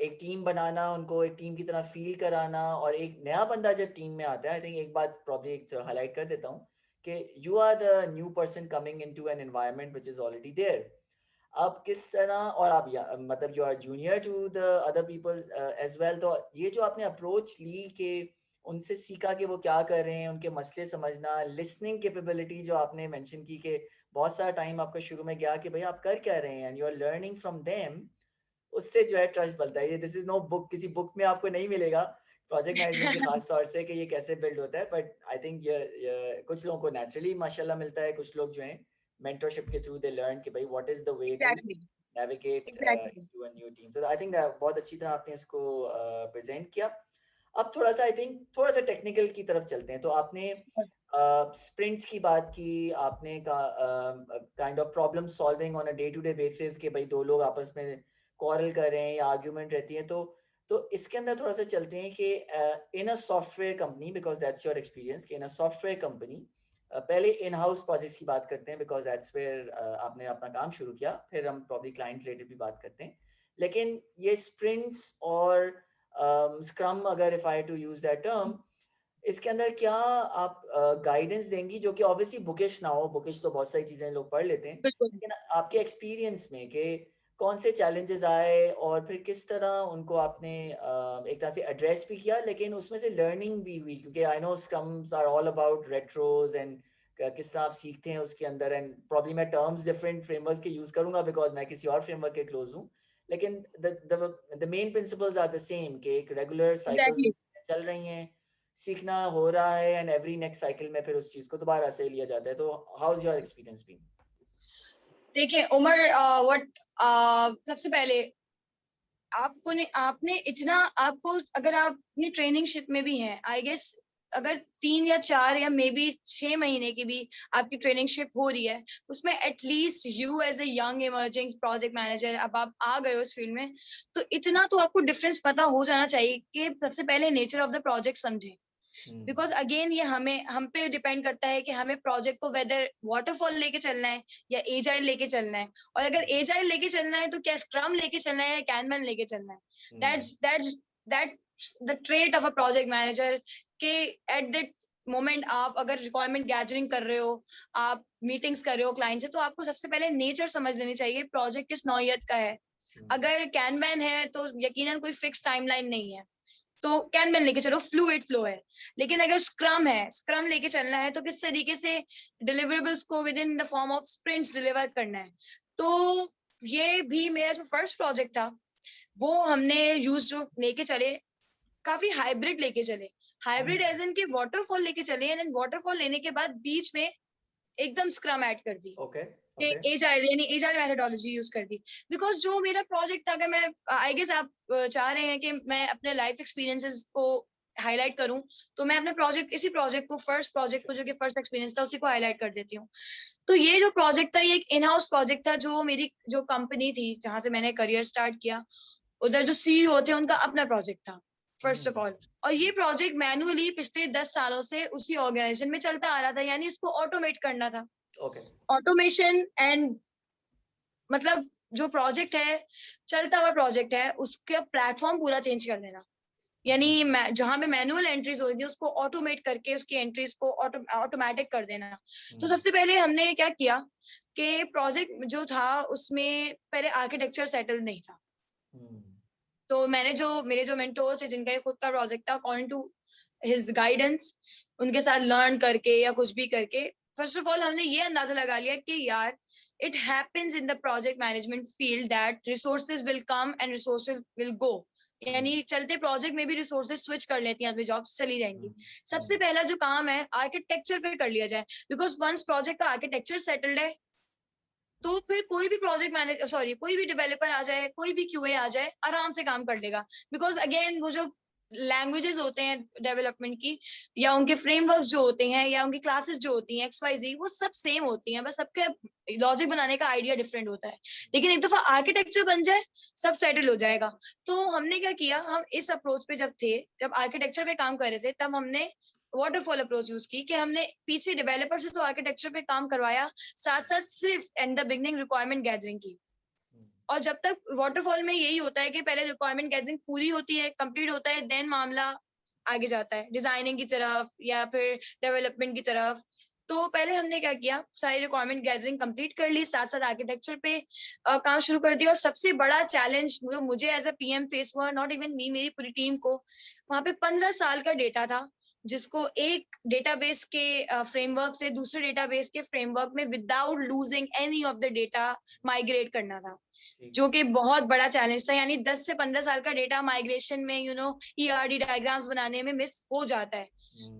एक टीम बनाना, उनको एक टीम की तरह फील कराना, और एक नया बंदा जब टीम में आता है, आई थिंक एक बात प्रॉब्ली एक हाईलाइट कर देता हूँ कि you are the new person coming into an environment which is already there. अब किस तरह, और आप मतलब you are junior to the other people as well, तो ये जो आपने अप्रोच ली कि उनसे सीखा कि वो क्या कर रहे हैं, उनके मसले समझना, लिसनिंग कैपेबिलिटी जो आपने मेंशन की कि बहुत सारा टाइम आपका शुरू में गया कि भाई आप कर क्या रहे हैं, and you are learning from them, उससे जो है ट्रस्ट बनता है। ये दिस इज नो बुक, किसी बुक में आपको नहीं मिलेगा प्रोजेक्ट मैनेजमेंट के खास तौर से कि ये कैसे बिल्ड होता है। बट आई थिंक ये कुछ लोगों को नेचुरली माशाल्लाह मिलता है, कुछ लोग जो हैं मेंटरशिप के थ्रू दे लर्न कि भाई what is the way to Exactly, navigate exactly. into a new team. So I think that बहुत अच्छी तरह आपने इसको प्रेजेंट किया। अब थोड़ा सा आई थिंक थोड़ा सा टेक्निकल की तरफ चलते हैं। तो आपने स्प्रिंट्स की बात की, आपने kind of problem solving on a day to day basis कि भाई दो लोग आपस में क्वारल कर रहे हैं या आर्ग्यूमेंट रहती है। तो इसके अंदर थोड़ा सा चलते हैं कि in a software company, because that's your experience, कि इन अ सॉफ्टवेयर कंपनी पहले इन हाउस प्रोजेक्ट्स की बात करते हैं बिकॉज दैट्स वेयर आपने अपना काम शुरू किया, फिर हम प्रॉब्ली क्लाइंट रिलेटेड भी बात करते हैं। लेकिन ये स्प्रिंट्स और स्क्रम, अगर if I to use that term, इसके अंदर क्या आप गाइडेंस देंगी, जो कि ऑब्वियसली बुकिश ना हो? बुकिश तो बहुत सारी चीजें लोग पढ़ लेते हैं, बिल्कुल। लेकिन आपके एक्सपीरियंस में कि कौन से चैलेंजेस आए और फिर किस तरह उनको आपने एक तरह से एड्रेस भी किया, लेकिन उसमें से लर्निंग भी हुई, क्योंकि I know scrums are all about retros and किस तरह आप सीखते हैं उसके अंदर। एंड प्रॉब्ली मैं टर्म्स डिफरेंट फ्रेमवर्क के यूज करूंगा बिकॉज मैं किसी और फ्रेमवर्क के क्लोज हूँ, लेकिन the main principles are the same कि एक रेगुलर साइकिल्स Exactly. चल रही हैं, सीखना हो रहा है, एंड एवरी नेक्स्ट साइकिल में फिर उस चीज को दोबारा से लिया जाता है। तो how is your experience been? देखिए उमर, व्हाट सबसे पहले आपने इतना, आपको अगर आप अपनी ट्रेनिंगशिप में भी हैं, आई गेस अगर 3 या 4 या मे बी 6 महीने की भी आपकी ट्रेनिंगशिप हो रही है, उसमें at least you as a young emerging project manager, अब आप आ गए हो इस फील्ड में, तो इतना तो आपको डिफरेंस पता हो जाना चाहिए कि सबसे पहले नेचर ऑफ द प्रोजेक्ट समझें। बिकॉज अगेन ये हम पे डिपेंड करता है कि हमें प्रोजेक्ट को वेदर वाटरफॉल लेके चलना है या एजाइल लेके चलना है। और अगर एजाइल लेके चलना है तो क्या स्क्रम लेके चलना है या कैनमैन लेके चलना है। That's that's that's the trait of a project manager के एट द मोमेंट आप अगर रिक्वायरमेंट गैदरिंग कर रहे हो, आप मीटिंग्स कर रहे हो क्लाइंट से, तो आपको सबसे पहले नेचर समझ लेनी चाहिए प्रोजेक्ट किस नौइयत का है। अगर कैनवैन है तो यकीनन कोई फिक्स टाइमलाइन नहीं है, तो कैनवैन लेके चलो, फ्लूइड फ्लो है। लेकिन अगर स्क्रम है, स्क्रम लेके चलना है, तो किस तरीके से डिलीवरेबल्स को with in the form of sprints deliver करना है। तो ये भी मेरा जो फर्स्ट प्रोजेक्ट था, वो हमने यूज जो लेके चले, काफी हाइब्रिड लेके चले। हाइब्रिड एज इन की वाटरफॉल लेके चले, एंड वाटरफॉल लेने के बाद बीच में एकदम स्क्रम ऐड कर दी, ओके एजाइल यानी एजाइल मेथोडोलॉजी यूज कर दी। बिकॉज जो मेरा प्रोजेक्ट था, अगर मैं आई गेस आप चाह रहे हैं कि मैं अपने लाइफ एक्सपीरियंसेस को हाईलाइट करूं, तो मैं अपने प्रोजेक्ट, इसी प्रोजेक्ट को, फर्स्ट प्रोजेक्ट को जो कि फर्स्ट एक्सपीरियंस था, उसी को हाईलाइट कर देती हूँ। तो ये जो प्रोजेक्ट था, ये एक इन हाउस प्रोजेक्ट था। जो मेरी जो कंपनी थी जहां से मैंने करियर स्टार्ट किया, उधर जो सीईओ थे, उनका अपना प्रोजेक्ट था फर्स्ट ऑफ ऑल। और ये प्रोजेक्ट मैनुअली पिछले 10 सालों से उसी ऑर्गेनाइजेशन में चलता आ रहा था, यानी इसको ऑटोमेट करना था। ऑटोमेशन एंड मतलब जो प्रोजेक्ट है, चलता हुआ प्रोजेक्ट है, उसका प्लेटफॉर्म पूरा चेंज कर देना। यानी जहां पे मैनुअल एंट्रीज होती थी, उसको ऑटोमेट करके उसकी एंट्रीज को ऑटोमेटिक कर देना। तो सबसे पहले हमने क्या किया कि प्रोजेक्ट जो था उसमें पहले आर्किटेक्चर सेटल नहीं था। तो मैंने जो मेरे जो मेंटोर थे, जिनका खुद का प्रोजेक्ट था, अकॉर्डिंग टू हिज गाइडेंस, उनके साथ लर्न करके या कुछ भी करके, फर्स्ट ऑफ ऑल हमने ये अंदाजा लगा लिया कि यार, it happens in the project management field that resources will come and resources will go. यानी चलते प्रोजेक्ट में भी रिसोर्सेज स्विच कर लेती हैं, अपनी जॉब्स चली जाएंगी। सबसे पहला जो काम है, आर्किटेक्चर पे कर लिया जाए, बिकॉज वंस प्रोजेक्ट का आर्किटेक्चर सेटल्ड है, तो फिर कोई भी प्रोजेक्ट मैनेजर, सॉरी, कोई भी डेवलपर आ जाए, कोई भी क्यूए आ जाए, आराम से काम कर लेगा। बिकॉज अगेन, वो जो लैंग्वेजेस होते हैं डेवलपमेंट की, या उनके फ्रेमवर्क्स जो होते हैं, या उनकी क्लासेस जो होती हैं XYZ, वो सब सेम होती हैं, बस सबके लॉजिक बनाने का आइडिया डिफरेंट होता है। लेकिन एक दफा आर्किटेक्चर बन जाए, सब सेटल हो जाएगा। तो हमने क्या किया, हम इस अप्रोच पे जब थे, जब आर्किटेक्चर पे काम कर रहे थे, तब हमने वाटरफॉल अप्रोच यूज की, कि हमने पीछे डेवलपर से तो आर्किटेक्चर पे काम करवाया, साथ साथ सिर्फ and the beginning requirement gathering की। और जब तक वाटरफॉल में यही होता है कि पहले रिक्वायरमेंट गैदरिंग पूरी होती है, कंप्लीट होता है, देन मामला आगे जाता है डिजाइनिंग की तरफ या फिर डेवलपमेंट की तरफ। तो पहले हमने क्या किया, सारी रिक्वायरमेंट गैदरिंग कंप्लीट कर ली, साथ साथ आर्किटेक्चर पे काम शुरू कर दिया। और सबसे बड़ा चैलेंज जो मुझे एज अ पीएम फेस हुआ, नॉट इवन मी, मेरी पूरी टीम को, वहां पे 15 साल का डेटा था, जिसको एक डेटाबेस के फ्रेमवर्क से दूसरे डेटाबेस के फ्रेमवर्क में without losing any of the data migrate करना था, जो कि बहुत बड़ा चैलेंज था। यानी 10 से 15 साल का डेटा माइग्रेशन में ERD डायग्राम्स बनाने में मिस हो जाता है।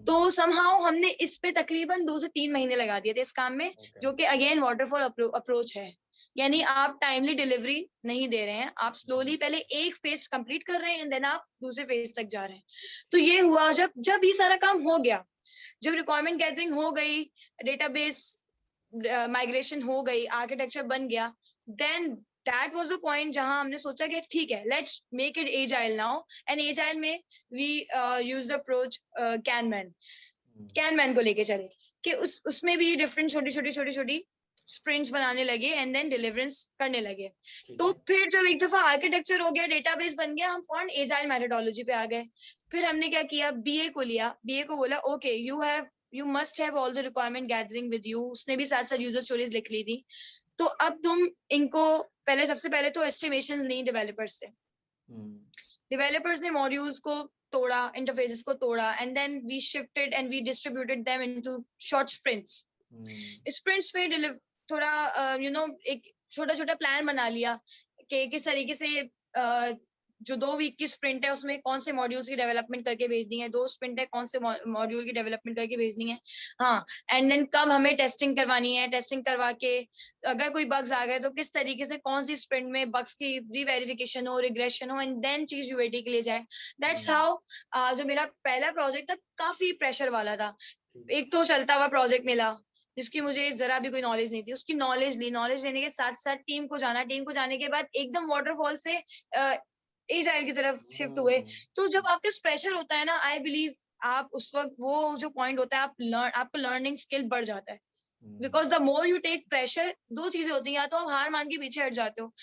तो समहाउ हमने इस पे तकरीबन 2 से 3 महीने लगा दिए थे इस काम में, जो कि अगेन वाटरफॉल अप्रोच है। यानी आप टाइमली डिलीवरी नहीं दे रहे हैं, आप स्लोली पहले एक फेज कंप्लीट कर रहे हैं, एंड देन आप दूसरे फेज तक जा रहे हैं। तो ये हुआ जब ये सारा काम हो गया, जब रिक्वायरमेंट गैदरिंग हो गई, डेटाबेस माइग्रेशन हो गई, आर्किटेक्चर बन गया, then that was the point जहां हमने सोचा कि ठीक है, let's make it agile now. And agile में we use the approach kanban को लेके चले, कि उसमें भी डिफरेंट छोटी छोटी स्प्रिंट्स बनाने लगे, एंड देन डिलीवरेंस करने लगे। तो फिर जब एक दफा आर्किटेक्चर हो गया, डेटाबेस बन गया, हम फॉरन एजाइल मेथोडोलॉजी पे आ गए। फिर हमने क्या किया, बीए को लिया, बीए को बोला okay, you must have all the requirement gathering with you. उसने भी साथ साथ यूजर स्टोरीज लिख ली थी। तो अब तुम इनको सबसे पहले तो एस्टिमेशंस ली डेवलपर्स से। डेवलपर्स ने मॉड्यूल्स को तोड़ा, इंटरफेसेस को तोड़ा, and then we shifted and we distributed them into short sprints. Sprints पे थोड़ा एक छोटा छोटा प्लान बना लिया कि किस तरीके से जो 2 वीक की स्प्रिंट है, उसमें कौन से मॉड्यूल्स की डेवलपमेंट करके भेजनी है, 2 स्प्रिंट है, कौन से मॉड्यूल की डेवलपमेंट करके भेजनी है। हाँ, एंड देन कब हमें टेस्टिंग करवानी है, टेस्टिंग करवा के अगर कोई बग्स आ गए तो किस तरीके से कौन सी स्प्रिंट में बग्स की रीवेरिफिकेशन हो, रिग्रेशन हो, एंड देन चीज यूएटी के लिए जाए। दैट्स हाउ जो मेरा पहला प्रोजेक्ट था, काफी प्रेशर वाला था। एक तो चलता हुआ प्रोजेक्ट मिला जिसकी मुझे जरा भी कोई नॉलेज नहीं थी, उसकी नॉलेज ली, नॉलेज लेने के साथ साथ टीम को जाने के बाद एकदम वाटरफॉल से एजाइल की तरफ शिफ्ट हुए। तो जब आपके प्रेशर होता है ना, आई बिलीव आप उस वक्त, वो जो पॉइंट होता है, आपको लर्निंग स्किल बढ़ जाता है। Because the more you take pressure, 2 चीजें होती हैं, या तो आप हार मान के पीछे हट जाते हो,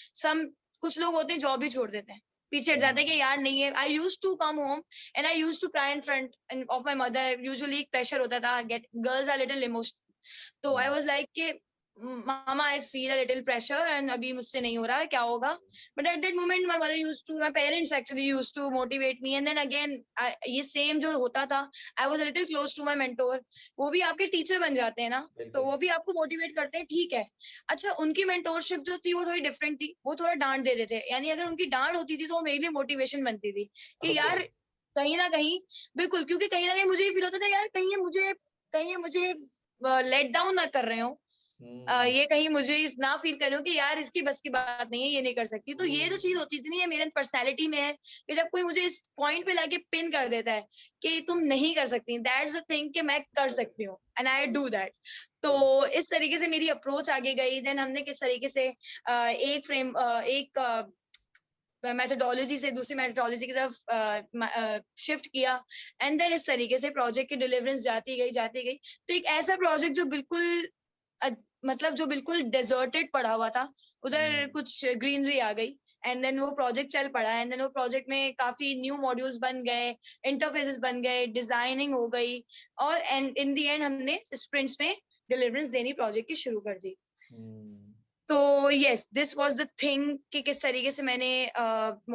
कुछ लोग होते हैं जॉब भी छोड़ देते हैं, पीछे हट जाते हैं कि यार नहीं है. I use to come home and I use to cry in front of my mother. Usually pressure होता था, get girls are little emotional. तो आई वाज लाइक कि mama I feel a little pressure and अभी मुझसे नहीं हो रहा है, क्या होगा. But at that moment my mother used to, my parents actually used to motivate me. And then again ये सेम जो होता था, I was a little close to my mentor. वो भी आपके टीचर बन जाते हैं ना, तो बिल्कुल वो भी आपको मोटिवेट करते हैं, ठीक है. अच्छा, उनकी मेंटोरशिप जो थी वो थोड़ी डिफरेंट थी. वो थोड़ा डांट देते थे, यानी अगर उनकी डांट होती थी तो वो मेरे लिए मोटिवेशन बनती थी कि ओके यार कहीं ना कहीं, बिल्कुल, क्योंकि कहीं ना कहीं मुझे ये फील होता था यार कहीं ये मुझे लेट डाउन ना कर रहे हो. ये कहीं मुझे ना फील करो कि यार इसकी बस की बात नहीं है, ये नहीं कर सकती. तो ये जो चीज होती थी ना, ये मेरे पर्सनैलिटी में है कि जब कोई मुझे इस पॉइंट पे लाके पिन कर देता है कि तुम नहीं कर सकती, दैट्स द थिंग कि मैं कर सकती हूँ एंड आई डू दैट. तो इस तरीके से मेरी अप्रोच आगे गई. देन हमने किस तरीके से एक मेथोडोलॉजी से दूसरी मेथोडोलॉजी की तरफ शिफ्ट किया. एंड देन इस तरीके से प्रोजेक्ट की डिलीवरेंस जाती गई. तो एक ऐसा प्रोजेक्ट जो बिल्कुल मतलब जो बिल्कुल डेजर्टेड पड़ा हुआ था, उधर कुछ ग्रीनरी आ गई. एंड देन वो प्रोजेक्ट चल पड़ा. एंड देन वो प्रोजेक्ट में काफी न्यू मॉड्यूल्स बन गए, इंटरफेसेस बन गए, डिजाइनिंग हो गई. और एंड इन दी एंड हमने स्प्रिंट्स में डिलीवरेंस देनी प्रोजेक्ट की शुरू कर दी. तो yes, this was the thing कि किस तरीके से मैंने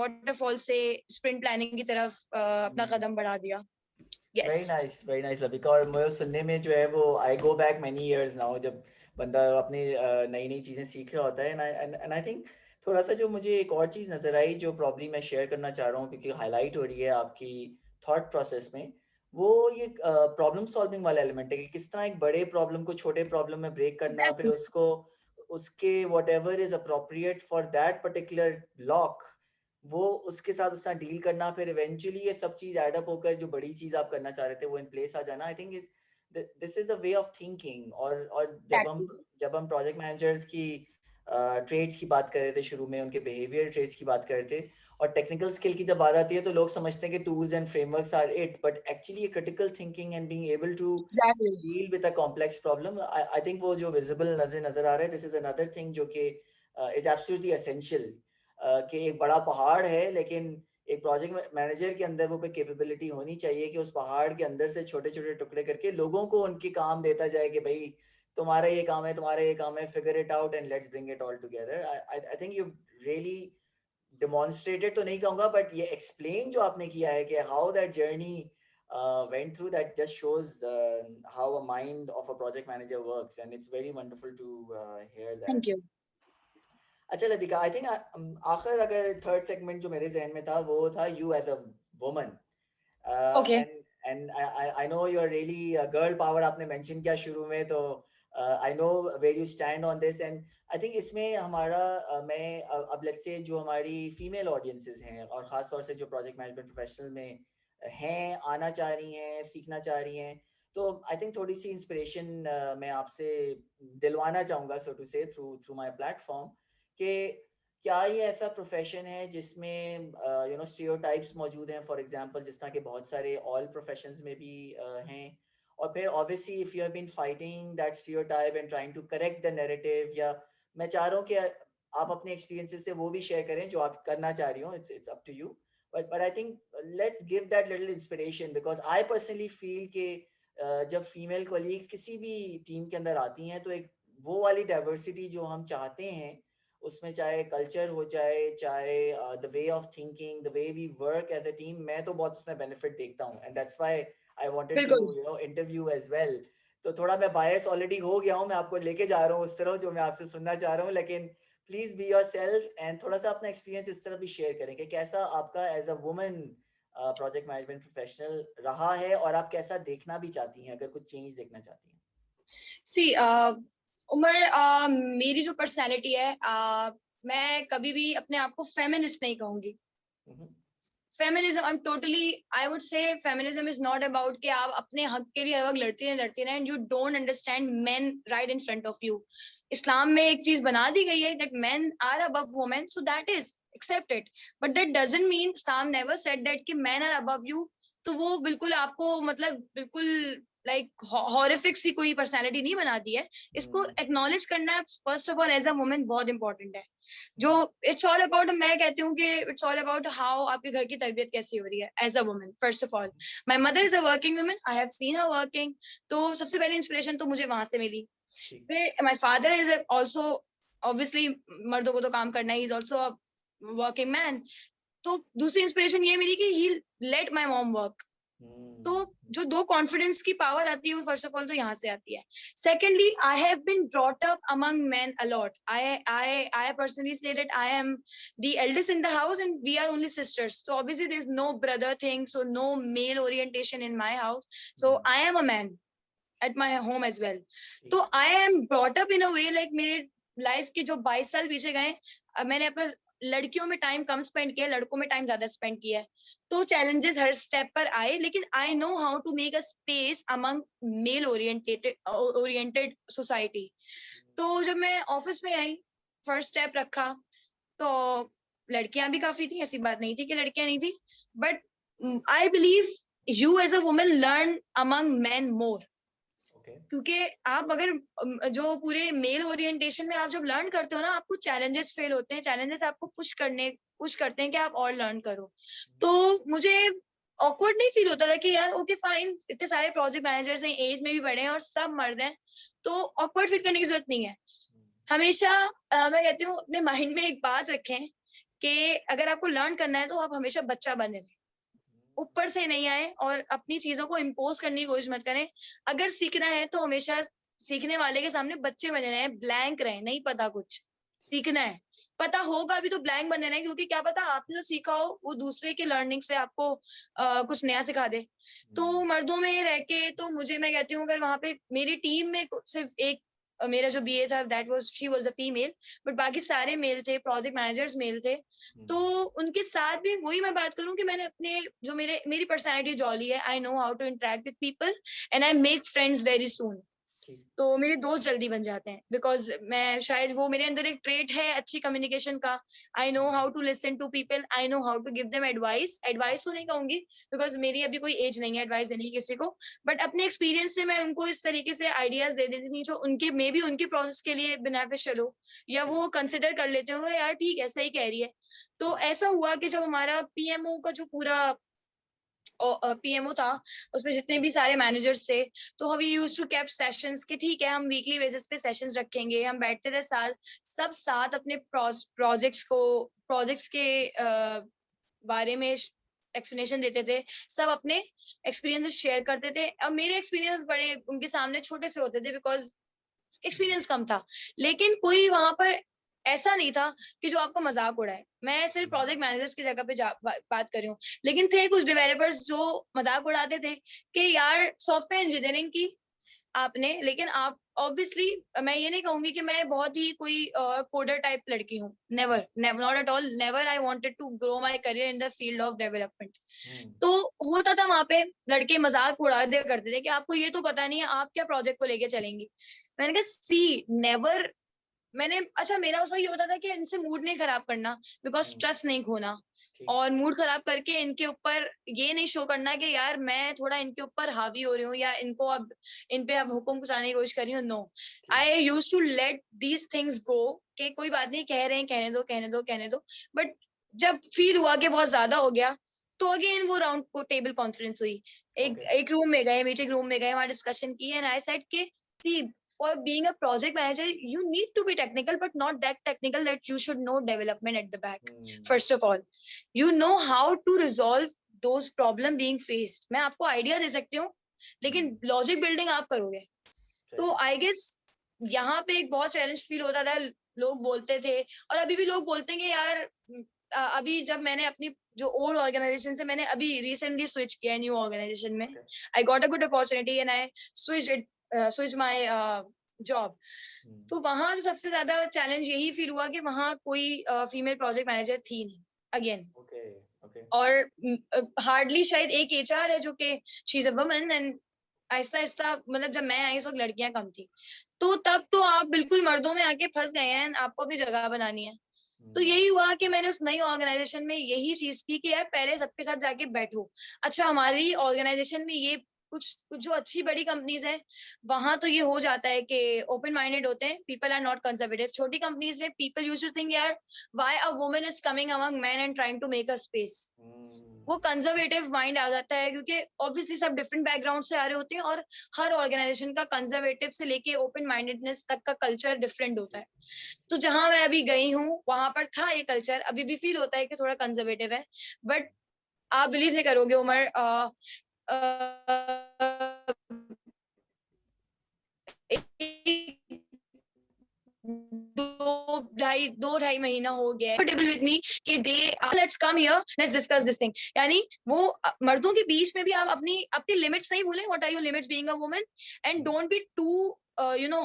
वाटरफॉल से स्प्रिंट प्लानिंग की तरफ अपना कदम बढ़ा दिया. यस. Very nice Lavika. और मुझे सुनने में जो है वो I go back many years now, जब बंदा अपनी नई नई चीज़ें सीख रहा होता है. एंड आई थिंक थोड़ा सा जो मुझे एक और चीज़ नज़र आई जो प्रॉब्ली मैं शेयर करना चाह रहा हूँ क्योंकि हाईलाइट हो रही है आपकी थॉट प्रोसेस में, वो ये प्रॉब्लम सॉल्विंग वाला एलिमेंट है कि किस तरह एक बड़े प्रॉब्लम को छोटे प्रॉब्लम में ब्रेक करना, फिर Exactly. उसको उसके what ever is appropriate for that particular block, वो उसके साथ उस तरह डील करना, फिर इवेंचुअली ये सब चीज एड अप होकर जो बड़ी चीज आप करना चाह रहे थे वो इन प्लेस आ जाना. I think is this is a way of thinking. और Exactly. जब हम प्रोजेक्ट मैनेजर्स की ट्रेड्स की बात कर रहे थे शुरू में, उनके बिहेवियर ट्रेड्स की बात कर रहे थे, और टेक्निकल स्किल की जब बात आती है तो लोग समझते हैं कि tools and frameworks are it, but actually critical thinking and being able to Exactly. Deal with a complex problem, I think वो जो विजिबल नजर आ रहा है, दिस इज अनदर थिंग जो कि इज एब्सोल्युटली एसेंशियल. कि एक बड़ा पहाड़ है लेकिन एक प्रोजेक्ट मैनेजर के अंदर वो पे कैपेबिलिटी होनी चाहिए कि उस पहाड़ के अंदर से छोटे छोटे टुकड़े करके लोगों को उनके काम देता जाए कि भाई तुम्हारा ये काम है, तुम्हारा ये काम है, figure it out and let's bring it all together. I think you really demonstrated तो नहीं कहूंगा, बट ये एक्सप्लेन जो आपने किया है कि how that journey went through, that just shows how a mind of a project manager works, and it's very wonderful to hear that. Thank you. अच्छा लतिका, आई थिंक आखिर अगर थर्ड सेगमेंट जो मेरे जहन में था वो था you as a woman. Okay. And I know you are really girl power, आपने मेंशन किया शुरू में, तो I know where you stand on this. And I think इसमें हमारा मैं अब लेट्स से जो हमारी फीमेल ऑडियंसेस हैं और ख़ास तौर से जो प्रोजेक्ट मैनेजमेंट प्रोफेशनल में हैं, आना चाह रही हैं, सीखना चाह रही हैं, तो आई थिंक थोड़ी सी इंस्पिरेशन मैं आपसे दिलवाना चाहूँगा सो टू से थ्रू थ्रू माय प्लेटफॉर्म, कि क्या ये ऐसा प्रोफेशन है जिसमें यू नो स्टीरियोटाइप्स मौजूद हैं, फॉर एग्जांपल जिस तरह के बहुत सारे ऑल प्रोफेशंस में भी हैं, और फिर obviously if you have been fighting that stereotype and trying to correct the narrative, या मैं चाह रहा हूँ कि आप अपने एक्सपीरियंसेस से वो भी शेयर करें जो आप करना चाह रही हो, it's up to you. but I think let's give that little inspiration, because I personally feel कि जब फीमेल कोलीग्स किसी भी टीम के अंदर आती हैं तो एक वो वाली डाइवर्सिटी जो हम चाहते हैं उसमें, चाहे कल्चर हो जाए, चाहे the way of thinking, the way we work as a team, मैं तो बहुत उसमें बेनिफिट देखता हूँ. And that's why I wanted to बिल्कुल. You know interview as well. तो थोड़ा मैं बायस ऑलरेडी हो गया हूँ, मैं आपको लेके जा रहा हूँ उस तरह जो मैं आपसे सुनना चाह रहा हूँ, लेकिन please be your self and थोड़ा सा अपना एक्सपीरियंस इस तरह भी शेयर करें कि कैसा आपका as a woman project management professional रहा है, और आप कैसा देखना भी चाहती हैं, अगर कुछ चेंज देखना चाहती हैं. सी उमर, मेरी जो पर्सनालिटी है, मैं कभी भी अपने आप को फेमिनिस्ट नहीं कहूंगी. Feminism, I am totally, I would say feminism is not about कि आप अपने हक के लिए हर वक्त लड़ती रहे and you don't understand men right in front of you. Islam में एक चीज बना दी गई है that men are above women, so that is accepted. But that doesn't mean, Islam never said that कि मेन आर अबव यू. तो वो बिल्कुल आपको मतलब बिल्कुल लाइक हॉरिफिक सी कोई पर्सनालिटी नहीं बनाती है। इसको एक्नॉलेज करना first of all as a women बहुत इंपॉर्टेंट है। जो इट्स ऑल अबाउट, मैं कहती हूँ कि इट्स ऑल अबाउट हाउ आपके घर की तरबियत कैसी हो रही है as a women. First of all my mother is a working woman, I have seen her working, तो सबसे पहले इंस्पिरेशन तो मुझे वहां से मिली। फिर my father is also, obviously मर्दों को तो काम करना है, he is also a working man. तो दूसरी इंस्पिरेशन ये मिली कि ही लेट माय मॉम वर्क। तो जो दो कॉन्फिडेंस की पावर आती है वो फर्स्ट ऑफ ऑल तो यहाँ से आती है। Secondly, I have been brought up among men a lot. I personally say that I am the eldest in the house and we are only sisters, so obviously there is no brother thing, so no male orientation in my house, so I am a man at my home as well. तो I am brought up in a way like मेरे life के जो 22 साल पीछे गए, मैंने अपना लड़कियों में टाइम कम स्पेंड किया, लड़कों में टाइम ज्यादा स्पेंड किया है। तो चैलेंजेस हर स्टेप पर आए, लेकिन I know how to make a space among male oriented society. तो जब मैं ऑफिस में आई, फर्स्ट स्टेप रखा, तो लड़कियां भी काफी थी, ऐसी बात नहीं थी कि लड़कियां नहीं थी, but I believe you as a woman learn among men more. क्योंकि आप अगर जो पूरे मेल ओरिएंटेशन में आप जब लर्न करते हो ना, आपको चैलेंजेस फेल होते हैं, चैलेंजेस आपको पुश करते हैं कि आप और लर्न करो। तो मुझे ऑकवर्ड नहीं फील होता था कि यार ओके फाइन, इतने सारे प्रोजेक्ट मैनेजर्स हैं, एज में भी बड़े हैं और सब मर्द हैं, तो ऑकवर्ड फील करने की जरूरत नहीं है। हमेशा मैं कहती हूँ अपने माइंड में एक बात रखें कि अगर आपको लर्न करना है तो आप हमेशा बच्चा बने रहें, ऊपर से नहीं आए और अपनी चीजों को इम्पोज करने की कोशिश मत करें। अगर सीखना है तो हमेशा सीखने वाले के सामने बच्चे बने रहे, ब्लैंक रहे, नहीं पता कुछ सीखना है, पता होगा भी तो ब्लैंक बने रहे, क्योंकि क्या पता आपने जो सीखा हो वो दूसरे के लर्निंग से आपको कुछ नया सिखा दे। तो मर्दों में रह के तो मुझे, मैं कहती हूँ अगर वहां पे मेरी टीम में सिर्फ एक मेरा जो बीए था, she was a female, but बाकी सारे मेल थे, प्रोजेक्ट मैनेजर्स मेल थे। तो उनके साथ भी वही मैं बात करूं कि मैंने अपने जो मेरी पर्सनालिटी जॉली है, I know how to interact with people and I make friends very soon. तो मेरे दोस्त जल्दी बन जाते हैं, बिकॉज मैं शायद वो मेरे अंदर एक ट्रेट है अच्छी कम्युनिकेशन का। I know how to listen to people, I know how to give them advice तो नहीं कहूंगी बिकॉज मेरी अभी कोई एज नहीं है एडवाइस देने की किसी को, बट अपने एक्सपीरियंस से मैं उनको इस तरीके से आइडियाज दे देती थी जो उनके मे बी उनके प्रोसेस के लिए बेनिफिशियल हो, या वो कंसिडर कर लेते हो यार ठीक है सही कह रही है। तो ऐसा हुआ कि जब हमारा पीएमओ का जो पूरा पीएमओ था, उसमें जितने भी सारे मैनेजर्स थे, तो हम यूज टू कैप सेशंस कि ठीक है हम वीकली बेसिस पे सेशंस रखेंगे, हम बैठते थे सब साथ अपने प्रोजेक्ट्स के बारे में एक्सप्लेनेशन देते थे, सब अपने एक्सपीरियंसेस शेयर करते थे। अब मेरे एक्सपीरियंस बड़े उनके सामने छोटे से होते थे बिकॉज एक्सपीरियंस कम था, लेकिन कोई वहां पर ऐसा नहीं था कि जो आपको मजाक उड़ाए। मैं सिर्फ प्रोजेक्ट मैनेजर्स की जगह पे बात कर रही हूँ, लेकिन थे कुछ डेवलपर्स जो मजाक उड़ाते थे कि यार सॉफ्टवेयर इंजीनियरिंग की आपने, लेकिन आप ऑब्वियसली, मैं ये नहीं कहूंगी कि मैं बहुत ही कोई कोडर टाइप लड़की हूँ, never never not at all, never I wanted to grow my career in the field of development. तो होता था वहां पे लड़के मजाक उड़ा दिया करते थे कि आपको ये तो पता नहीं है आप क्या प्रोजेक्ट को लेके चलेंगी। मैंने कहा सी नेवर, मैंने अच्छा मेरा उसमें ये होता था कि इनसे मूड नहीं खराब करना, बिकॉज ट्रस्ट नहीं खोना, और मूड खराब करके इनके ऊपर ये नहीं शो करना कि यार मैं थोड़ा इनके ऊपर हावी हो रही हूँ या इनको अब इन पे अब हुक्म चलाने की कोशिश कर रही हूँ। No, I use to let these things go कि कोई बात नहीं, कह रहे हैं कहने दो। बट जब फील हुआ कि बहुत ज्यादा हो गया, तो अगेन वो राउंड को टेबल कॉन्फ्रेंस हुई, एक रूम में गए, मीटिंग रूम में गए, वहां डिस्कशन की, एंड आई सेड कि सी for being a project manager you need to be technical but not that technical that you should know development at the back. First of all you know how to resolve those problem being faced. मैं आपको idea दे सकती हूँ लेकिन logic building आप करोगे। तो I guess यहाँ पे एक बहुत चैलेंज फील होता था, लोग बोलते थे और अभी भी लोग बोलते हैं कि यार अभी जब मैंने अपनी जो ओल्ड ऑर्गेनाइजेशन से मैंने अभी रिसेंटली स्विच किया न्यू ऑर्गेनाइजेशन में, I got a good opportunity and I switch my job. तो वहां सबसे ज्यादा चैलेंज यही फील हुआ कि वहां कोई फीमेल प्रोजेक्ट मैनेजर थी नहीं अगेन, और हार्डली शायद एक एचआर है जो कि she is a woman, and Aahista Aahista मतलब जब मैं आई उस वक्त लड़कियां कम थी, तो तब तो आप बिल्कुल मर्दों में आके फंस गए हैं, आपको अपनी जगह बनानी है। तो यही हुआ कि मैंने उस नई ऑर्गेनाइजेशन में यही चीज की कि यार पहले सबके साथ जाके बैठो, अच्छा हमारी ऑर्गेनाइजेशन में ये कुछ जो अच्छी बड़ी कंपनीज हैं वहां तो ये हो जाता है कि ओपन माइंडेड होते हैं, पीपल आर नॉट कंजर्वेटिव। छोटी कंपनीज में पीपल यूज्ड टू थिंक यार why a woman is coming among men and trying to make a space. वो कंजर्वेटिव माइंड आ जाता है, क्योंकि ऑब्वियसली सब डिफरेंट बैकग्राउंड से आ रहे होते हैं और हर ऑर्गेनाइजेशन का कंजर्वेटिव से लेके ओपन माइंडेडनेस तक का कल्चर डिफरेंट होता है। तो जहां मैं अभी गई हूँ वहां पर था ये कल्चर, अभी भी फील होता है कि थोड़ा कंजर्वेटिव है। बट आप बिलीव नहीं करोगे उमर, दो ढाई महीना हो गया कंफर्टेबल विद मी कि they let's come here, let's discuss this thing. यानी वो मर्दों के बीच में भी आप अपनी अपनी लिमिट्स नहीं भूलें, what are your limits being a woman, and don't be too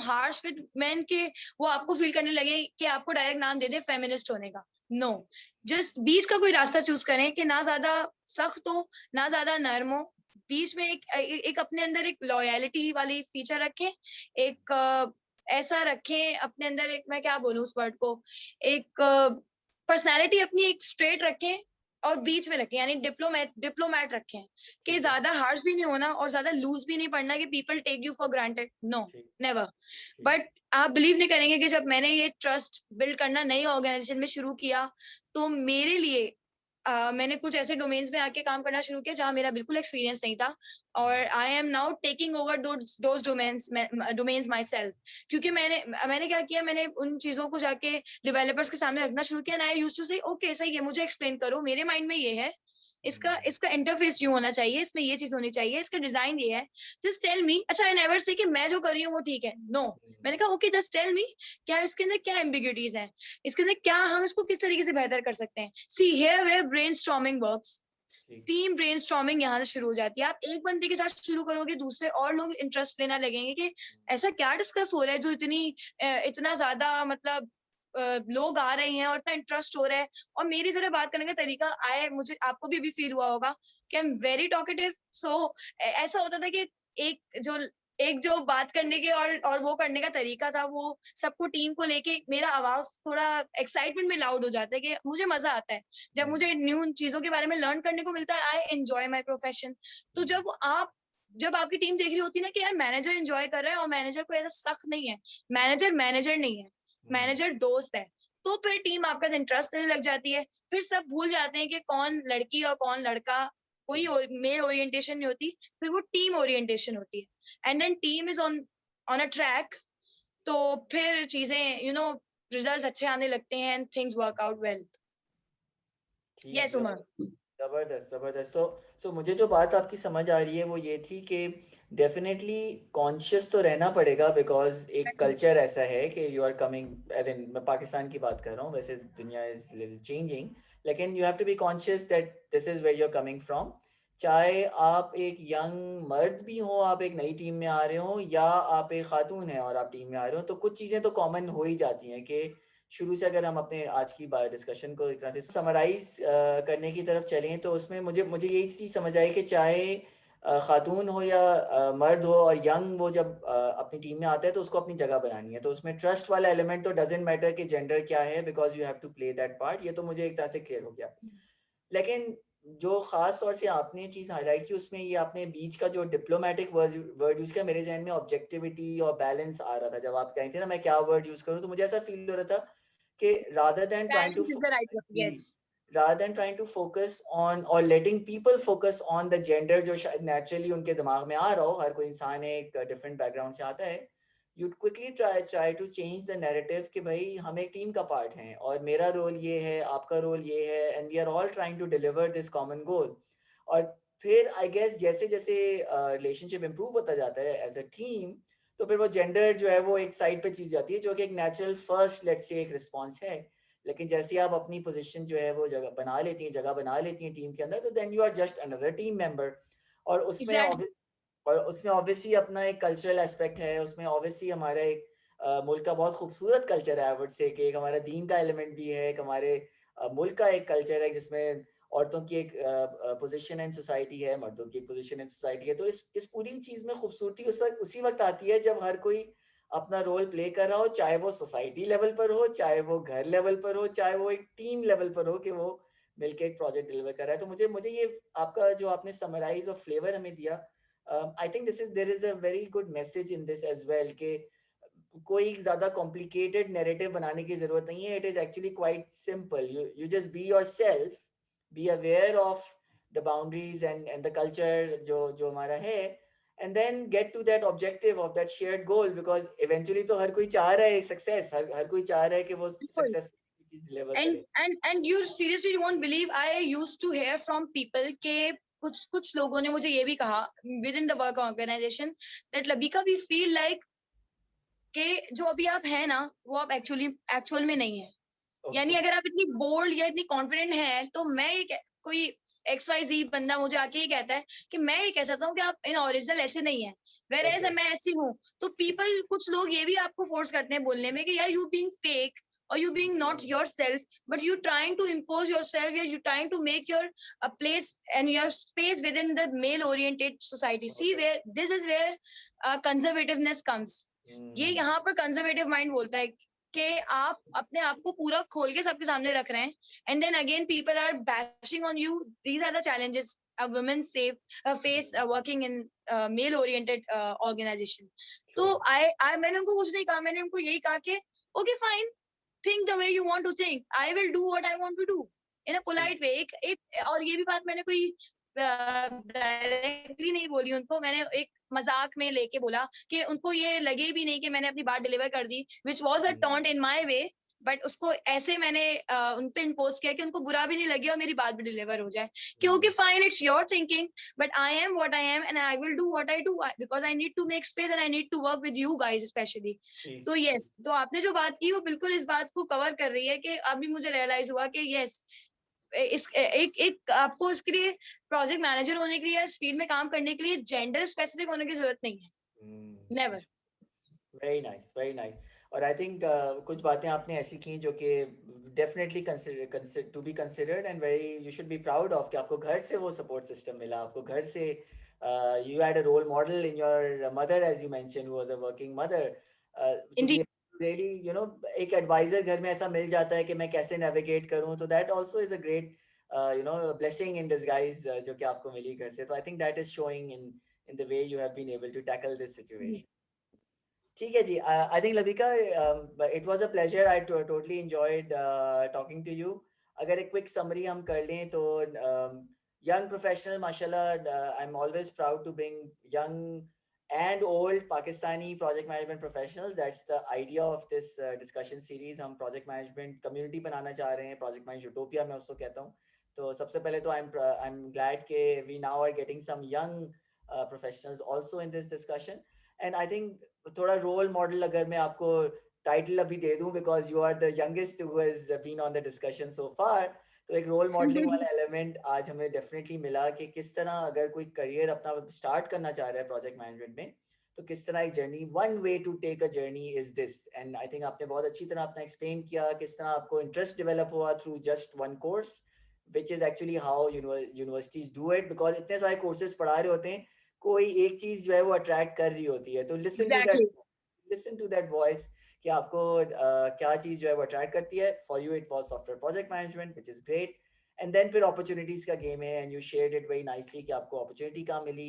harsh with men के वो आपको फील करने लगे कि आपको डायरेक्ट नाम दे दे फेमिनिस्ट होने का। नो, जस्ट बीच का कोई रास्ता चूज करें कि ना ज्यादा सख्त हो ना ज्यादा नर्म हो, बीच में एक अपने अंदर एक लॉयलिटी वाली फीचर रखें, एक ऐसा रखें अपने अंदर, एक मैं क्या बोलूं उस वर्ड को, एक पर्सनालिटी अपनी एक स्ट्रेट रखें और बीच में रखें, यानी डिप्लोमैट रखें कि ज्यादा हार्श भी नहीं होना और ज्यादा लूज भी नहीं पड़ना कि people take you for granted. No, never. But आप बिलीव नहीं करेंगे कि जब मैंने ये ट्रस्ट बिल्ड करना नई ऑर्गेनाइजेशन में शुरू किया तो मेरे लिए मैंने कुछ ऐसे डोमेन्स में आके काम करना शुरू किया जहां मेरा बिल्कुल एक्सपीरियंस नहीं था, और आई am now taking over those domains my self. क्योंकि मैंने क्या किया, मैंने उन चीजों को जाके डेवलपर्स के सामने रखना शुरू किया, आई यूज्ड टू से ओके सही है, मुझे एक्सप्लेन करो, मेरे माइंड में ये है, इसका इंटरफेस यूं होना चाहिए, इसमें ये चीज होनी चाहिए, इसका डिजाइन ये है, जस्ट टेल मी। अच्छा, आई नेवर से कि मैं जो कर रही हूँ वो ठीक है, नो। मैंने कहा ओके जस्ट टेल मी, क्या इसके अंदर क्या एम्बिग्यूटीज हैं, इसके अंदर क्या हम इसको किस तरीके से बेहतर कर सकते हैं। See here where brainstorming works, team brainstorming यहाँ से शुरू हो जाती है। आप एक बंदे के साथ शुरू करोगे, दूसरे और लोग इंटरेस्ट लेना लगेंगे कि ऐसा क्या डिस्कस हो रहा है जो इतना ज्यादा मतलब लोग आ रहे हैं और इतना इंटरेस्ट हो रहा है। और मेरी जरा बात करने का तरीका मुझे आपको भी फील हुआ होगा कि आई एम वेरी टॉकेटिव। सो ऐसा होता था कि एक जो बात करने के और वो करने का तरीका था, वो सबको टीम को लेके मेरा आवाज थोड़ा एक्साइटमेंट में लाउड हो जाता है कि मुझे मजा आता है जब मुझे न्यू चीजों के बारे में लर्न करने को मिलता है। I enjoy my profession. तो जब आपकी टीम देख रही होती है ना कि यार मैनेजर एंजॉय कर रहा है और मैनेजर को ऐसा सख्त नहीं है, मैनेजर नहीं है, मैनेजर दोस्त है, तो फिर टीम आपका इंटरेस्ट लेने लग जाती है। फिर सब भूल जाते हैं कि कौन लड़की और कौन लड़का, कोई मेल ओरिएंटेशन नहीं होती, फिर वो टीम ओरिएंटेशन होती है। And then team is on a track, तो फिर चीजें रिजल्ट्स अच्छे आने लगते हैं and things work out well. Yes Umar. जबरदस्त जबरदस्त। सो मुझे जो बात आपकी समझ आ रही है वो ये थी कि डेफिनेटली कॉन्शियस तो रहना पड़ेगा, बिकॉज एक कल्चर ऐसा है कि you are coming, I mean मैं पाकिस्तान की बात कर रहा हूँ, वैसे दुनिया इज लिटिल चेंजिंग, लेकिन you have to be conscious that this is where you are coming from. चाहे आप एक यंग मर्द भी हो, आप एक नई टीम में आ रहे हो, या आप एक खातून हैं और आप टीम में आ रहे हो, तो कुछ चीज़ें तो कॉमन हो ही जाती हैं कि शुरू से अगर हम अपने आज की डिस्कशन को एक तरह से समराइज करने की तरफ चलें तो उसमें मुझे मुझे यही चीज़ समझ आई कि चाहे खातून हो या मर्द हो, और यंग वो जब अपनी टीम में आता है तो उसको अपनी जगह बनानी है, तो उसमें ट्रस्ट वाला एलिमेंट तो डजेंट मैटर कि जेंडर क्या है, because you have to play that part. ये तो मुझे एक तरह से क्लियर हो गया। लेकिन जो खास तौर से आपने चीज़ हाईलाइट की उसमें ये आपने बीच का जो डिप्लोमेटिक वर्ड यूज़ किया, मेरे जहन में ऑब्जेक्टिविटी और बैलेंस आ रहा था जब आप कहीं थे ना मैं क्या वर्ड यूज़ करूँ, तो मुझे ऐसा फील हो रहा था कि rather than trying to balance is the right word. Yes. rather than trying to focus on or letting people focus on the gender जो शायद naturally उनके दिमाग में आ रहा हो, हर कोई इंसान एक different background से आता है, you'd quickly try to change the narrative कि भाई हम एक टीम का पार्ट हैं और मेरा रोल ये है, आपका रोल ये है, and we are all trying to deliver this common goal। और फिर आई गेस जैसे जैसे रिलेशनशिप इम्प्रूव होता जाता है एज अ टीम, तो फिर वो जेंडर जो है वो एक साइड पे चीज जाती है, जो कि एक नेचुरल फर्स्ट लेट्स से एक रिस्पॉन्स है। लेकिन जैसे आप अपनी पोजीशन जो है वो जगह बना लेती हैं टीम के अंदर, तो then you are just another team member. और उसमें एग्जैक्टली। ऑब्वियसली अपना एक कल्चरल एस्पेक्ट है, उसमें ऑब्वियसली हमारा एक मुल्क का बहुत खूबसूरत कल्चर है, आई वुड से कि एक हमारा दीन का एलिमेंट भी है, एक हमारे मुल्क का एक कल्चर है जिसमें औरतों की एक पोजीशन इन सोसाइटी है, मर्दों की एक पोजीशन इन सोसाइटी है। तो इस पूरी चीज में खूबसूरती उसी वक्त आती है जब हर कोई अपना रोल प्ले कर रहा हो, चाहे वो सोसाइटी लेवल पर हो, चाहे वो घर लेवल पर हो, चाहे वो एक टीम लेवल पर हो, कि वो मिलके एक प्रोजेक्ट डिलीवर कर रहा है। तो मुझे मुझे ये आपका जो आपने समराइज और फ्लेवर हमें दिया I think there is a very good message in this as well कि कोई ज़्यादा complicated narrative बनाने की ज़रूरत नहीं है. It is actually quite simple. You just be yourself, be aware of the boundaries and the culture जो हमारा है, and then get to that objective of that shared goal, because eventually तो हर कोई चाह रहा है success, हर कोई चाह रहा है कि वो बिल्कुल. successful चीज deliver and करे. and you seriously won't believe I used to hear from people के कुछ लोगों ने मुझे ये भी कहा within the work organization that Labika we feel like कि जो अभी आप हैं ना वो आप एक्चुअल में नहीं है. यानी Okay. अगर आप इतनी बोल्ड या इतनी कॉन्फिडेंट हैं तो मैं ये कोई XYZ बंदा मुझे आके ये कहता है कि मैं ये कह सकता हूँ कि आप इन ओरिजिनल ऐसे नहीं है, वेर एज Okay. मैं ऐसी हूँ. तो पीपल कुछ लोग ये भी आपको फोर्स करते हैं बोलने में कि यार you being fake or you being not yourself, but you trying to impose yourself, or you trying to make your a place and your space within the male oriented society. See Okay. where this is where conservativeness comes. ये Hmm. यहाँ पर conservative mind बोलता है कि आप अपने आप को पूरा खोल के सबके सामने रख रहे हैं, and then again people are bashing on you. These are the challenges a women face working in male oriented organization. तो Sure. I मैंने उनको कुछ नहीं कहा, मैंने उनको यही कहा कि okay fine, think the way you want to think, I will do what I want to do in a polite way. एक और ये भी बात मैंने कोई डायरेक्टली नहीं बोली उनको, मैंने एक मजाक में लेके बोला कि उनको ये लगे भी नहीं कि मैंने अपनी बात डिलीवर कर दी, which was a taunt in my way, but उसको ऐसे मैंने उन पे इम्पोज किया कि उनको बुरा भी नहीं लगे और मेरी बात भी डिलीवर हो जाए कि okay fine, it's your thinking, but I am what I am and I will do what I do because I need to make space and I need to work with you guys specially. तो yes, तो आपने जो बात की वो बिल्कुल इस बात को कवर कर रही है कि अभी मुझे रियलाइज हुआ कि यस, इस एक आपको इसके लिए प्रोजेक्ट मैनेजर होने के लिए, इस फील्ड में काम करने के लिए जेंडर स्पेसिफिक होने की जरूरत नहीं है. Never. Very nice, very nice. और आई थिंक कुछ बातें आपने ऐसी की जो कि definitely consider to be considered and very you should be proud of कि आपको घर से वो सपोर्ट सिस्टम मिला, आपको घर से you had a role model in your mother as you mention who was a working mother, too indeed. Be really you know एक एडवाइजर घर में ऐसा मिल जाता है कि मैं कैसे नेविगेट करूं, तो that also is a great you know blessing in disguise जो कि आपको मिली घर से. तो I think that is showing in the way you have been able to tackle this situation. ठीक है जी. I think Lavika, it was a pleasure. I totally enjoyed talking to you. अगर एक क्विक समरी हम कर लें तो young professional, mashallah, I'm always proud to bring young and old Pakistani project management professionals. That's the idea of this discussion series. हम project management community बनाना चाह रहे हैं, project management utopia मैं उसको कहता हूँ. तो सबसे पहले तो I'm glad कि we now are getting some young professionals also in this discussion. And I think थोड़ा रोल मॉडल अगर मैं आपको टाइटल अभी दे दूं, because you are the youngest who has been on the discussion so far, तो एक रोल मॉडलिंग वाला एलिमेंट आज हमें डेफिनेटली मिला कि किस तरह अगर कोई करियर अपना स्टार्ट करना चाह रहा है प्रोजेक्ट मैनेजमेंट में, तो किस तरह एक journey, one way to take a journey is this. And I think आपने बहुत अच्छी तरह अपना एक्सप्लेन किया किस तरह आपको इंटरेस्ट डेवलप हुआ through just one course, which is actually how universities do it, because इतने सारे कोर्सेज पढ़ा रहे होते हैं, कोई एक चीज जो है वो अट्रैक्ट कर रही होती है. तो exactly. Listen to that voice कि आपको क्या चीज जो है वो अट्रैक्ट करती है. For you it was software project management, which is great. And then फिर अपॉर्चुनिटीज का गेम है, and you shared it very nicely कि आपको अपॉर्चुनिटी कहाँ मिली.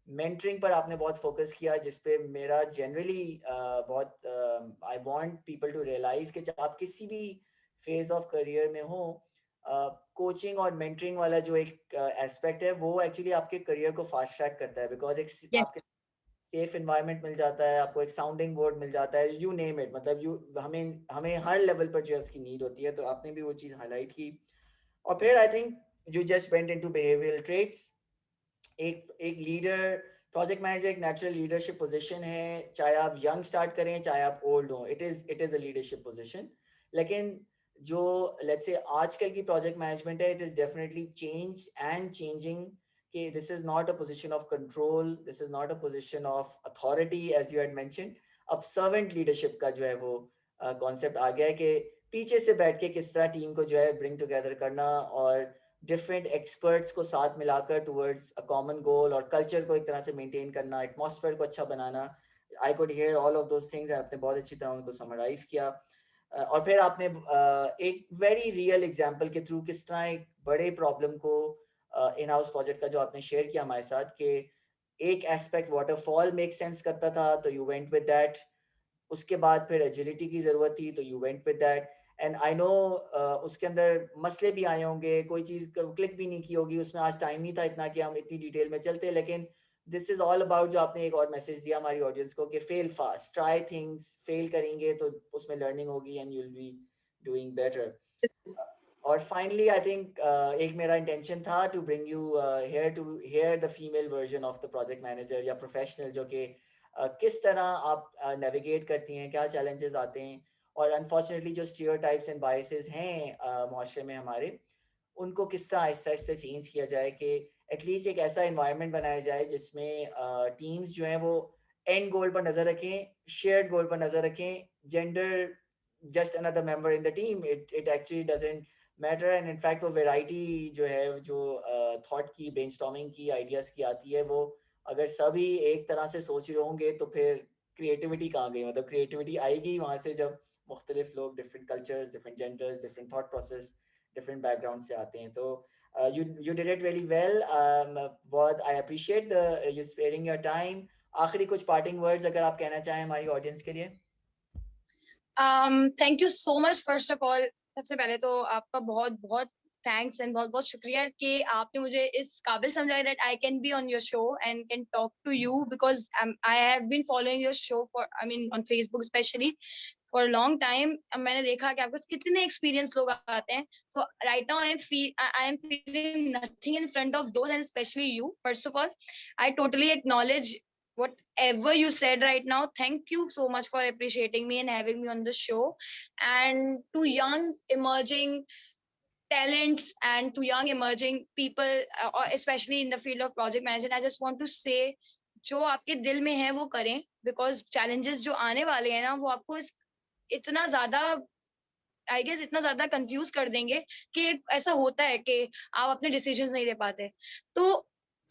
मेंटरिंग पर आपने बहुत फोकस किया, जिसपे मेरा जनरली बहुत I want people to realize कि जब आप किसी भी फेज ऑफ करियर में हो, कोचिंग और मेंटरिंग वाला जो एक एस्पेक्ट है वो एक्चुअली आपके करियर को फास्ट ट्रैक करता है, बिकॉज एक आपके यस. सेफ इन्वायरमेंट मिल जाता है, आपको एक साउंडिंग बोर्ड मिल जाता है, यू नेम इट. मतलब यू हमें हमें हर लेवल पर जो है उसकी नीड होती है, तो आपने भी वो चीज़ हाईलाइट की. और फिर I think you just went into behavioural traits. एक लीडर, प्रोजेक्ट मैनेजर एक नेचुरल लीडरशिप पोजीशन है, चाहे आप यंग स्टार्ट करें चाहे आप ओल्ड हो, it is a leadership position. लेकिन जो लेट्स से आजकल की प्रोजेक्ट मैनेजमेंट है, it is definitely change and changing. कि this is not a position of control, this is not a position of authority as you had mentioned. अब servant leadership का जो है वो कॉन्सेप्ट आ गया है कि पीछे से बैठ के किस तरह टीम को जो है ब्रिंग टुगेदर करना और डिफरेंट एक्सपर्ट्स को साथ मिलाकर टुवर्ड्स अ कॉमन गोल, और कल्चर को एक तरह से मेंटेन करना, एटमॉस्फेयर को अच्छा बनाना. I could hear all of those things, आपने बहुत अच्छी तरह उनको समराइज किया. और फिर आपने एक वेरी रियल एग्जांपल के थ्रू किस तरह एक बड़े प्रॉब्लम को इन हाउस प्रोजेक्ट का जो आपने शेयर किया हमारे साथ, कि एक एस्पेक्ट वाटरफॉल मेक सेंस करता था तो यू वेंट विद दैट, उसके बाद फिर एजिलिटी की ज़रूरत थी तो you went with that. And I no उसके अंदर मसले भी आए होंगे, कोई चीज़ क्लिक भी नहीं की होगी, उसमें आज टाइम नहीं था इतना कि हम इतनी डिटेल में चलते, लेकिन दिस इज़ ऑल अबाउट, जो आपने एक और मैसेज दिया हमारी ऑडियंस को कि fail fast, try things, fail करेंगे तो उसमें लर्निंग होगी and you will be doing better. और फाइनली आई थिंक एक मेरा इंटेंशन था to bring you here to hear the female version of the project manager या प्रोफेशनल, जो कि किस तरह आप नेविगेट करती हैं, क्या चैलेंजेस आते हैं, और अनफॉर्चुनेटली जो स्टीरियोटाइप्स एंड बायसेस हैं माशरे में हमारे, उनको किस तरह आहिस्ता आहिस्ता चेंज किया जाए कि एटलीस्ट एक ऐसा इन्वायरमेंट बनाया जाए जिसमें टीम्स जो हैं वो एंड गोल पर नज़र रखें, शेयर्ड गोल पर नज़र रखें, gender just another member in the team, it actually doesn't matter. And in fact वो वैरायटी जो है, जो थॉट की, ब्रेनस्टॉर्मिंग की, आइडियाज़ की आती है, वो अगर सभी एक तरह से सोच रहे होंगे तो फिर क्रिएटिविटी कहाँ गई? मतलब क्रिएटिविटी आएगी वहाँ से जब मुख्तलिफ लोग, different cultures, different genders, different thought process, different background से आते हैं। तो you did it really well. बहुत I appreciate the you sparing your time. आखिरी कुछ parting words अगर आप कहना चाहें हमारी ऑडियंस के लिए। Thank you so much first of all. सबसे पहले तो आपका बहुत बहुत थैंक्स एंड बहुत बहुत शुक्रिया कि आपने मुझे इस काबिल समझा that I can be on your show and can talk to you, because I have been following your show for, I mean on Facebook specially, for long time. मैंने देखा कि आपके कितने एक्सपीरियंस लोग आते हैं। So right now I am feeling nothing in front of those and specially you. First of all, I totally acknowledge whatever you said right now. Thank you so much for appreciating me and having me on the show. And to young emerging talents and to young emerging people, or especially in the field of project management, I just want to say, जो आपके दिल में है वो करें, because challenges जो आने वाले हैं ना, वो आपको इतना ज्यादा, आई गेस इतना ज्यादा कंफ्यूज कर देंगे कि ऐसा होता है कि आप अपने डिसीजंस नहीं ले पाते। तो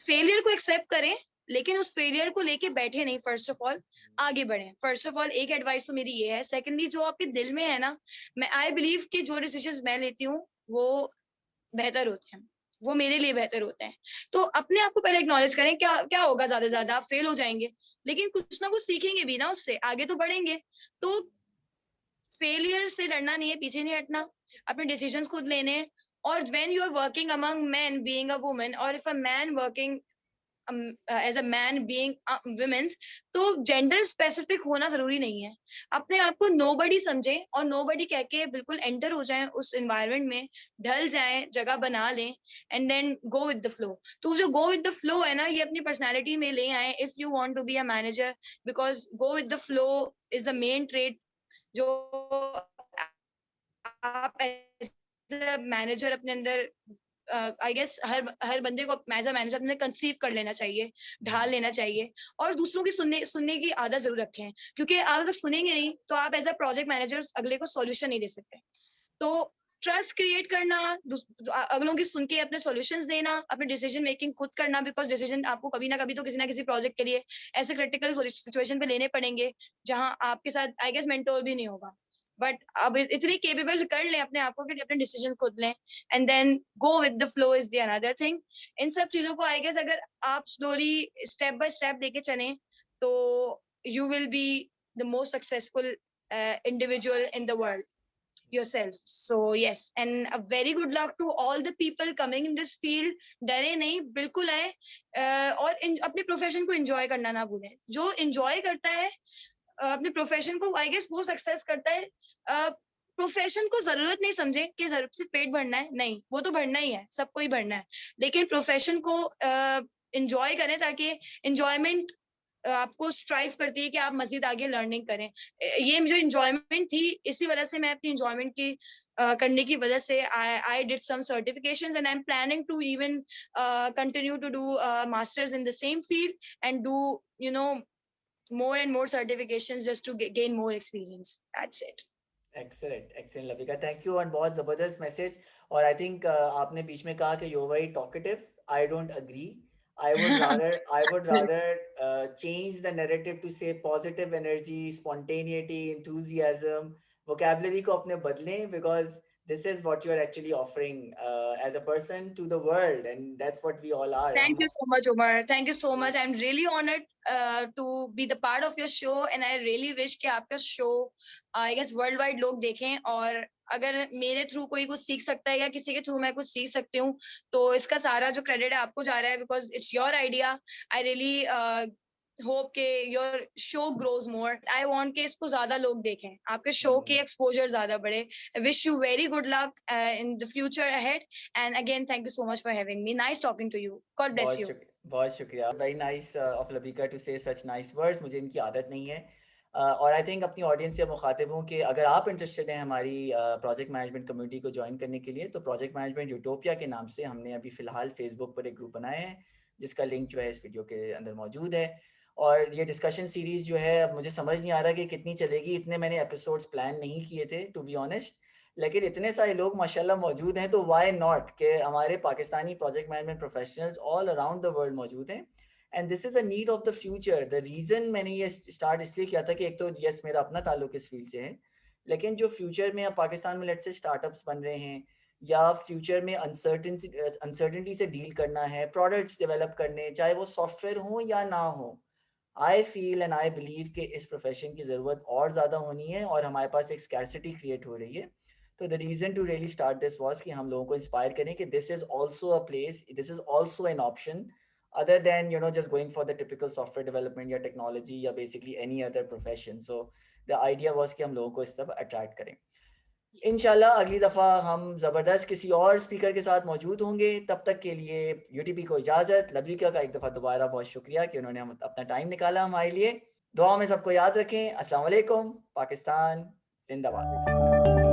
फेलियर को एक्सेप्ट करें, लेकिन उस फेलियर को लेके बैठे नहीं। फर्स्ट ऑफ ऑल आगे बढ़ें। फर्स्ट ऑफ ऑल एक एडवाइस तो मेरी ये है। सेकेंडली, जो आपके दिल में है ना, मैं आई बिलीव कि जो डिसीजंस मैं लेती हूँ वो बेहतर होते हैं, वो मेरे लिए बेहतर होते हैं। तो अपने आप को पहले एक्नॉलेज करें। क्या क्या होगा, ज्यादा से ज्यादा आप फेल हो जाएंगे, लेकिन कुछ ना कुछ सीखेंगे भी ना, उससे आगे तो बढ़ेंगे। तो फेलियर से डरना नहीं है, पीछे नहीं हटना, अपने डिसीजंस खुद लेने हैं। और when you are working among men being a woman, or if a man working as a man being women, तो जेंडर स्पेसिफिक होना जरूरी नहीं है। अपने आप को नोबडी समझें और नोबडी कह के बिल्कुल एंटर हो जाएं उस एनवायरनमेंट में, ढल जाएं, जगह बना लें, and then go with the flow. तो जो गो विद द फ्लो है ना, ये अपनी पर्सनैलिटी में ले आए if you want to be a manager, because go with the flow is the main trade जो आप एज मैनेजर अपने अंदर, आई गेस हर बंदे को एज अ मैनेजर अपने कंसीव कर लेना चाहिए, ढाल लेना चाहिए। और दूसरों की सुनने की आदत जरूर रखें, क्योंकि आप अगर सुनेंगे नहीं तो आप एज अ प्रोजेक्ट मैनेजर अगले को सॉल्यूशन नहीं दे सकते। तो ट्रस्ट क्रिएट करना, अगलों की सुन के अपने सॉल्यूशंस देना, अपने डिसीजन मेकिंग खुद करना, बिकॉज डिसीजन आपको कभी ना कभी तो किसी ना किसी प्रोजेक्ट के लिए ऐसे क्रिटिकल सिचुएशन पे लेने पड़ेंगे जहां आपके साथ आई गेस मेंटोर भी नहीं होगा। बट अब इतनी केपेबल कर लें अपने आप को कि अपने डिसीजन खुद लें, and then go with the flow is the another thing. इन सब चीजों को आई गेस अगर आप स्लोली स्टेप बाय स्टेप लेके चलें तो you will be the most successful individual in the world yourself. So yes, and a very good luck to all the people coming in this field. डरे नहीं, बिल्कुल आए, और अपने प्रोफेशन को एंजॉय करना ना भूलें। जो एंजॉय करता है अपने प्रोफेशन को, आई गेस वो सक्सेस करता है। प्रोफेशन को जरूरत नहीं समझे कि सिर्फ पेट भरना है, नहीं, वो तो भरना ही है, सबको ही भरना है, लेकिन प्रोफेशन को एंजॉय करें, ताकि एंजॉयमेंट आपको स्ट्राइव करती है कि आप मजीद आगे लर्निंग करें। ये जो इंजॉयमेंट थी, इसी वजह से मैं अपनी इंजॉयमेंट की करने की वजह से I did some certifications and I am planning to even continue to do masters in the same field and do you know more and more certifications just to gain more experience. That's it. Excellent excellent Lavika, thank you. And बहुत ज़बरदस्त message. और आई think आपने बीच में कहा कि you very talkative, I don't agree. I would rather change the narrative to say positive energy, spontaneity, enthusiasm, vocabulary को अपने बदलें, because this is what you are actually offering as a person to the world, and that's what we all are. Thank you so much, Umar. Thank you so much. I'm really honored to be the part of your show, and I really wish कि आपका show, I guess, worldwide लोग देखें, और अगर मेरे through कोई कुछ सीख सकता है या किसी के थ्रू मैं कुछ सीख सकती हूँ, तो इसका सारा जो क्रेडिट है आपको जा रहा है, because it's your idea. I really hope के your show grows more. I want कि इसको ज्यादा लोग देखें, आपके show की exposure ज्यादा बढ़े. I wish you very good luck in the future ahead. And again, thank you so much for having me. Nice talking to you. God bless you. बहुत शुक्रिया. वेरी नाइस ऑफ लबीका टू से such nice words. मुझे इनकी आदत नहीं है, और I think अपनी ऑडियंस से मुखातिब हूँ कि अगर आप इंटरेस्टेड हैं हमारी प्रोजेक्ट मैनेजमेंट कम्युनिटी को ज्वाइन करने के लिए, तो प्रोजेक्ट मैनेजमेंट यूटोपिया के नाम से हमने अभी फ़िलहाल फेसबुक पर एक ग्रुप बनाया है, जिसका लिंक जो है इस वीडियो के अंदर मौजूद है. और ये डिस्कशन सीरीज़ जो है, अब मुझे समझ नहीं आ रहा कि कितनी चलेगी. इतने मैंने एपिसोड्स प्लान नहीं किए थे, टू बी ऑनेस्ट, लेकिन इतने सारे लोग माशाल्लाह मौजूद हैं, तो वाई नॉट कि हमारे Pakistani project management professionals all around the world मौजूद हैं. And this is a need of the future. The reason मैंने ये स्टार्ट इसलिए किया था कि एक तो यस मेरा अपना ताल्लुक इस फील्ड से है, लेकिन जो फ्यूचर में अब पाकिस्तान में लेट्स से स्टार्टअप्स बन रहे हैं, या फ्यूचर में अनसर्टेनिटी से डील करना है, प्रोडक्ट्स डेवलप करने, चाहे वो सॉफ्टवेयर हो या ना हो, I feel and I believe कि इस प्रोफेशन की ज़रूरत और ज़्यादा होनी है, और हमारे पास एक स्कैरसिटी क्रिएट हो रही है. तो the reason to really start this was कि हम लोगों को इंस्पायर करें कि this is also a place, this is also an option, other than just going for the typical software development या technology या basically any other profession. So the idea was कि हम लोगों को इस तरफ अट्रैक्ट करें. इंशाल्लाह अगली दफ़ा हम ज़बरदस्त किसी और स्पीकर के साथ मौजूद होंगे. तब तक के लिए यूटीपी को इजाज़त. लबीका का एक दफ़ा दोबारा बहुत शुक्रिया कि उन्होंने अपना टाइम निकाला हमारे लिए. दुआ में सबको याद रखें. अस्सलाम वालेकुम. पाकिस्तान जिंदाबाद.